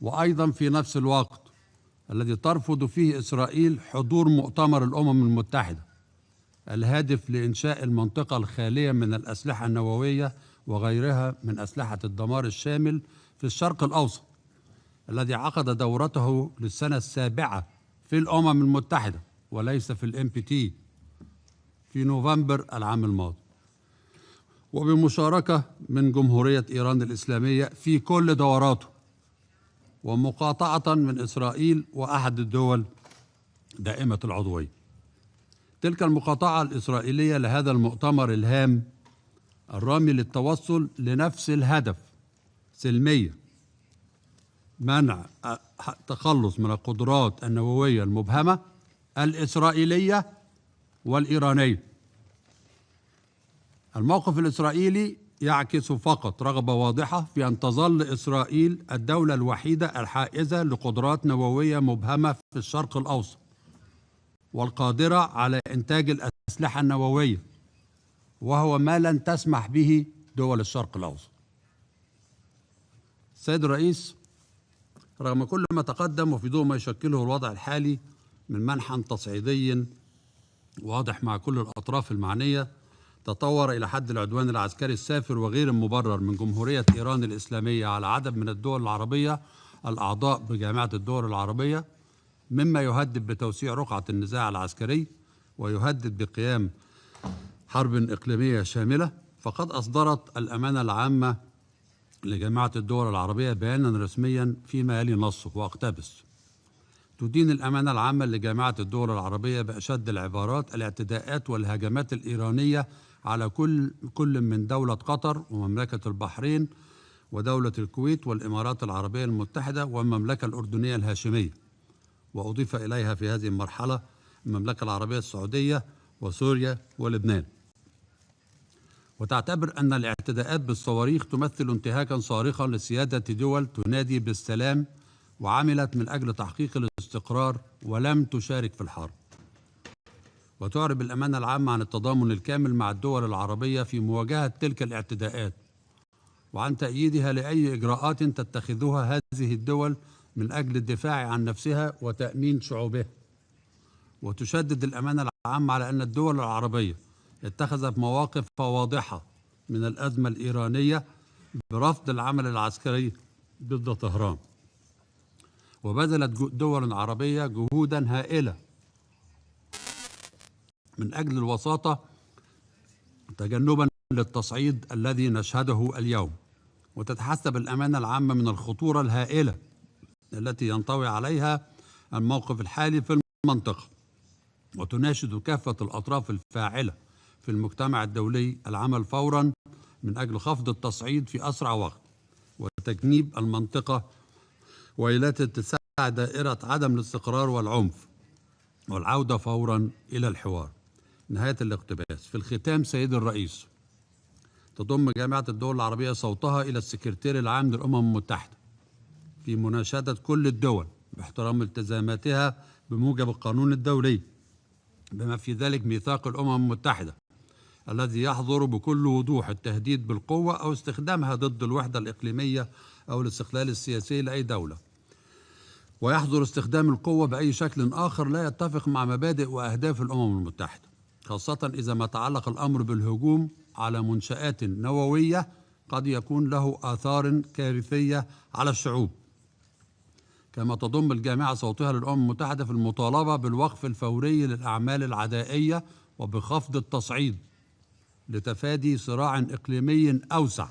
وأيضا في نفس الوقت الذي ترفض فيه إسرائيل حضور مؤتمر الأمم المتحدة الهادف لإنشاء المنطقة الخالية من الأسلحة النووية وغيرها من أسلحة الدمار الشامل في الشرق الأوسط الذي عقد دورته للسنة السابعة في الأمم المتحدة وليس في الMPT في نوفمبر العام الماضي، وبمشاركة من جمهورية إيران الإسلامية في كل دوراته، ومقاطعة من إسرائيل وأحد الدول دائمة العضوية. تلك المقاطعة الإسرائيلية لهذا المؤتمر الهام الرامي للتوصل لنفس الهدف سلميا منع التخلص من القدرات النووية المبهمة الإسرائيلية والإيرانية. الموقف الإسرائيلي يعكس فقط رغبة واضحة في أن تظل إسرائيل الدولة الوحيدة الحائزة لقدرات نووية مبهمة في الشرق الأوسط والقادرة على إنتاج الأسلحة النووية، وهو ما لن تسمح به دول الشرق الأوسط. السيد الرئيس، رغم كل ما تقدم وفي ضوء ما يشكله الوضع الحالي من منحى تصعيدي واضح مع كل الأطراف المعنية تطور إلى حد العدوان العسكري السافر وغير المبرر من جمهورية إيران الإسلامية على عدد من الدول العربية الأعضاء بجامعة الدول العربية، مما يهدد بتوسيع رقعة النزاع العسكري ويهدد بقيام حرب إقليمية شاملة، فقد أصدرت الأمانة العامة لجامعة الدول العربية بيانا رسميا فيما يلي نصه وأقتبس: تدين الأمانة العامة لجامعة الدول العربية بأشد العبارات الاعتداءات والهجمات الإيرانية على كل من دولة قطر ومملكة البحرين ودولة الكويت والإمارات العربية المتحدة والمملكة الأردنية الهاشمية، وأضيف إليها في هذه المرحلة المملكة العربية السعودية وسوريا ولبنان. وتعتبر أن الاعتداءات بالصواريخ تمثل انتهاكا صارخا لسيادة دول تنادي بالسلام وعملت من أجل تحقيق الاستقرار ولم تشارك في الحرب. وتعرب الأمانة العامة عن التضامن الكامل مع الدول العربية في مواجهة تلك الاعتداءات وعن تأييدها لأي إجراءات تتخذها هذه الدول من أجل الدفاع عن نفسها وتأمين شعوبها. وتشدد الأمانة العامة على أن الدول العربية اتخذت مواقف واضحة من الأزمة الإيرانية برفض العمل العسكري ضد طهران، وبذلت دول عربية جهودا هائلة من أجل الوساطة تجنبا للتصعيد الذي نشهده اليوم. وتتحسب الأمانة العامة من الخطورة الهائلة التي ينطوي عليها الموقف الحالي في المنطقة، وتناشد كافة الأطراف الفاعلة في المجتمع الدولي العمل فورا من أجل خفض التصعيد في أسرع وقت وتجنيب المنطقة وإلى اتساع دائرة عدم الاستقرار والعنف والعودة فورا إلى الحوار. نهاية الاقتباس. في الختام سيد الرئيس، تضم جامعة الدول العربية صوتها إلى السكرتير العام للأمم المتحدة في مناشدة كل الدول باحترام التزاماتها بموجب القانون الدولي، بما في ذلك ميثاق الأمم المتحدة الذي يحظر بكل وضوح التهديد بالقوة أو استخدامها ضد الوحدة الإقليمية أو الاستقلال السياسي لأي دولة، ويحظر استخدام القوة بأي شكل آخر لا يتفق مع مبادئ وأهداف الأمم المتحدة، خاصة إذا ما تعلق الأمر بالهجوم على منشآت نووية قد يكون له آثار كارثية على الشعوب. كما تضم الجامعة صوتها للأمم المتحدة في المطالبة بالوقف الفوري للأعمال العدائية وبخفض التصعيد لتفادي صراع إقليمي أوسع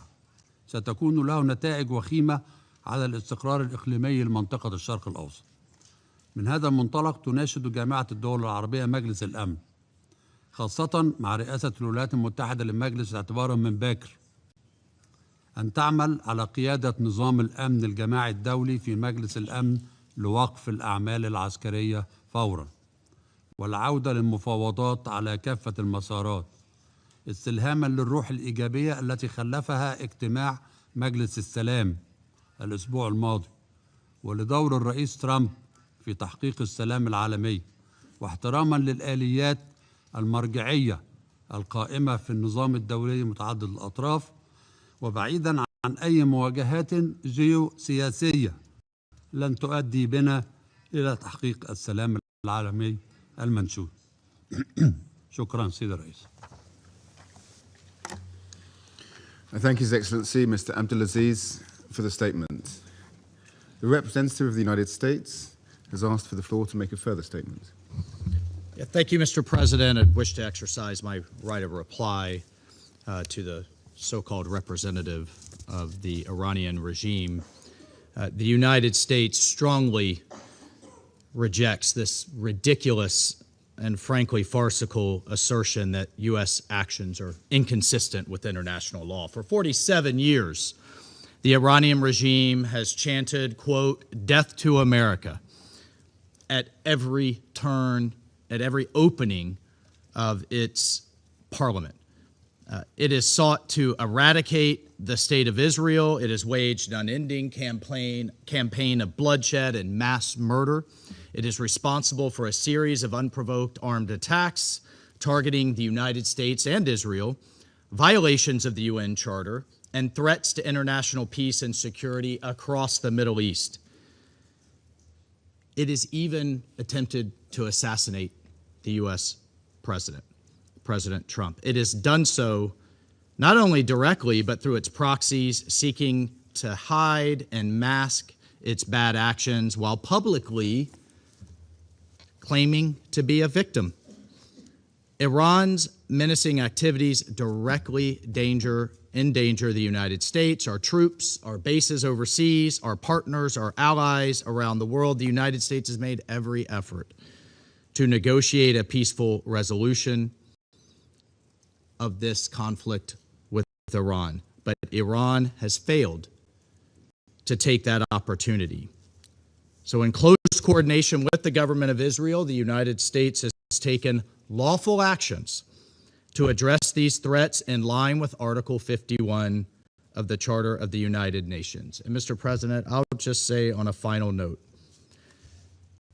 ستكون له نتائج وخيمة على الاستقرار الإقليمي لمنطقة الشرق الأوسط. من هذا المنطلق تناشد جامعة الدول العربية مجلس الأمن، خاصة مع رئاسة الولايات المتحدة للمجلس اعتبارا من باكر، أن تعمل على قيادة نظام الأمن الجماعي الدولي في مجلس الأمن لوقف الأعمال العسكرية فورا، والعودة للمفاوضات على كافة المسارات، استلهاما للروح الإيجابية التي خلفها اجتماع مجلس السلام الأسبوع الماضي، ولدور الرئيس ترامب في تحقيق السلام العالمي، واحتراما للآليات المرجعية القائمة في النظام الدولي متعدد الأطراف، وبعيدا عن أي مواجهات جيوسياسية لن تؤدي بنا إلى تحقيق السلام العالمي المنشود. شكرا سيد الرئيس. I thank His Excellency Mr. Abdulaziz for the statement. The representative of the United States has asked for the floor to make a further statement. Yeah, thank you, Mr. President. I wish to exercise my right of reply to the so-called representative of the Iranian regime. The United States strongly rejects this ridiculous and frankly farcical assertion that U.S. actions are inconsistent with international law. For 47 years, the Iranian regime has chanted, quote, "Death to America," at every turn, at every opening of its parliament. It has sought to eradicate the state of Israel. It has waged an unending campaign of bloodshed and mass murder. It is responsible for a series of unprovoked armed attacks targeting the United States and Israel, violations of the UN Charter, and threats to international peace and security across the Middle East. It has even attempted to assassinate the U.S. president, President Trump. It has done so not only directly, but through its proxies, seeking to hide and mask its bad actions while publicly claiming to be a victim. Iran's menacing activities directly endanger the United States, our troops, our bases overseas, our partners, our allies around the world. The United States has made every effort to negotiate a peaceful resolution of this conflict with Iran, but Iran has failed to take that opportunity. So in close coordination with the government of Israel, the United States has taken lawful actions to address these threats in line with Article 51 of the Charter of the United Nations. And Mr. President, I'll just say on a final note,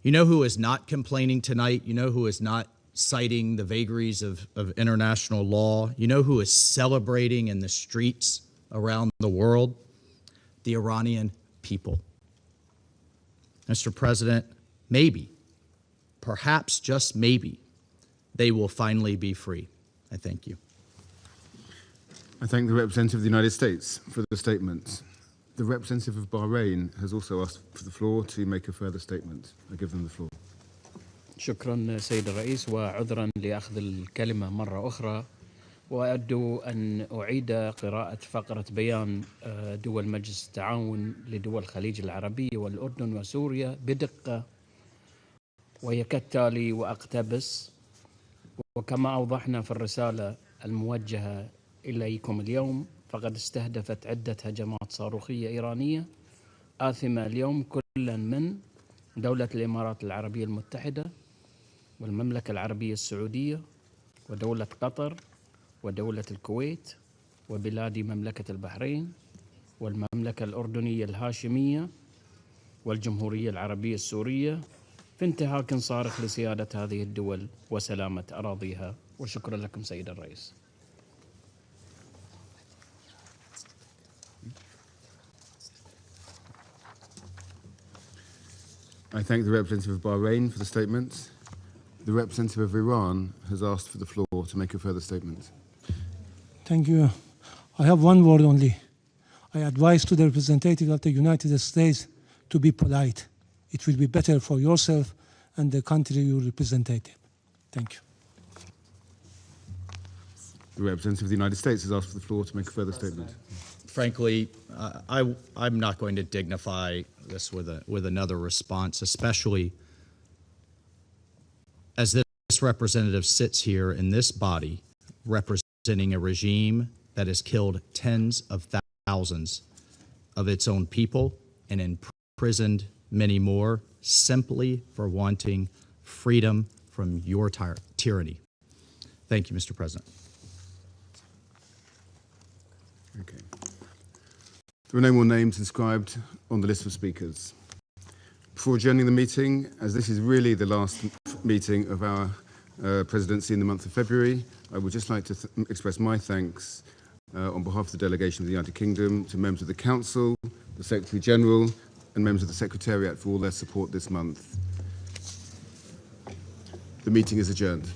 you know who is not complaining tonight? You know who is not citing the vagaries of international law? You know who is celebrating in the streets around the world? The Iranian people. Mr. President, maybe, perhaps just maybe, they will finally be free. I thank you. I thank the representative of the United States for the statement. The representative of Bahrain has also asked for the floor to make a further statement. I give them the floor. شكرا سيد الرئيس، وعذرا لأخذ الكلمة مرة أخرى، وأود أن أعيد قراءة فقرة بيان دول مجلس التعاون لدول الخليج العربية والأردن وسوريا بدقة وهي كالتالي وأقتبس: وكما أوضحنا في الرسالة الموجهة إليكم اليوم، فقد استهدفت عدة هجمات صاروخية إيرانية آثمة اليوم كلا من دولة الإمارات العربية المتحدة والمملكة العربية السعودية ودولة قطر ودولة الكويت وبلاد مملكة البحرين والمملكة الأردنية الهاشمية والجمهورية العربية السورية في انتهاك صارخ لسيادة هذه الدول وسلامة أراضيها. وشكرا لكم سيد الرئيس. I thank the representative of Bahrain for the statement. The representative of Iran has asked for the floor to make a further statement. Thank you. I have one word only. I advise to the representative of the United States to be polite. It will be better for yourself and the country you represent. Thank you. The representative of the United States has asked for the floor to make a further statement. Frankly, I'm not going to dignify this with another response, especially as this representative sits here in this body representing a regime that has killed tens of thousands of its own people and imprisoned many more simply for wanting freedom from your tyranny. Thank you, Mr. President. Okay. There are no more names inscribed on the list of speakers. Before adjourning the meeting, as this is really the last meeting of our presidency in the month of February, I would just like to express my thanks on behalf of the delegation of the United Kingdom to members of the Council, the Secretary General, and members of the Secretariat for all their support this month. The meeting is adjourned.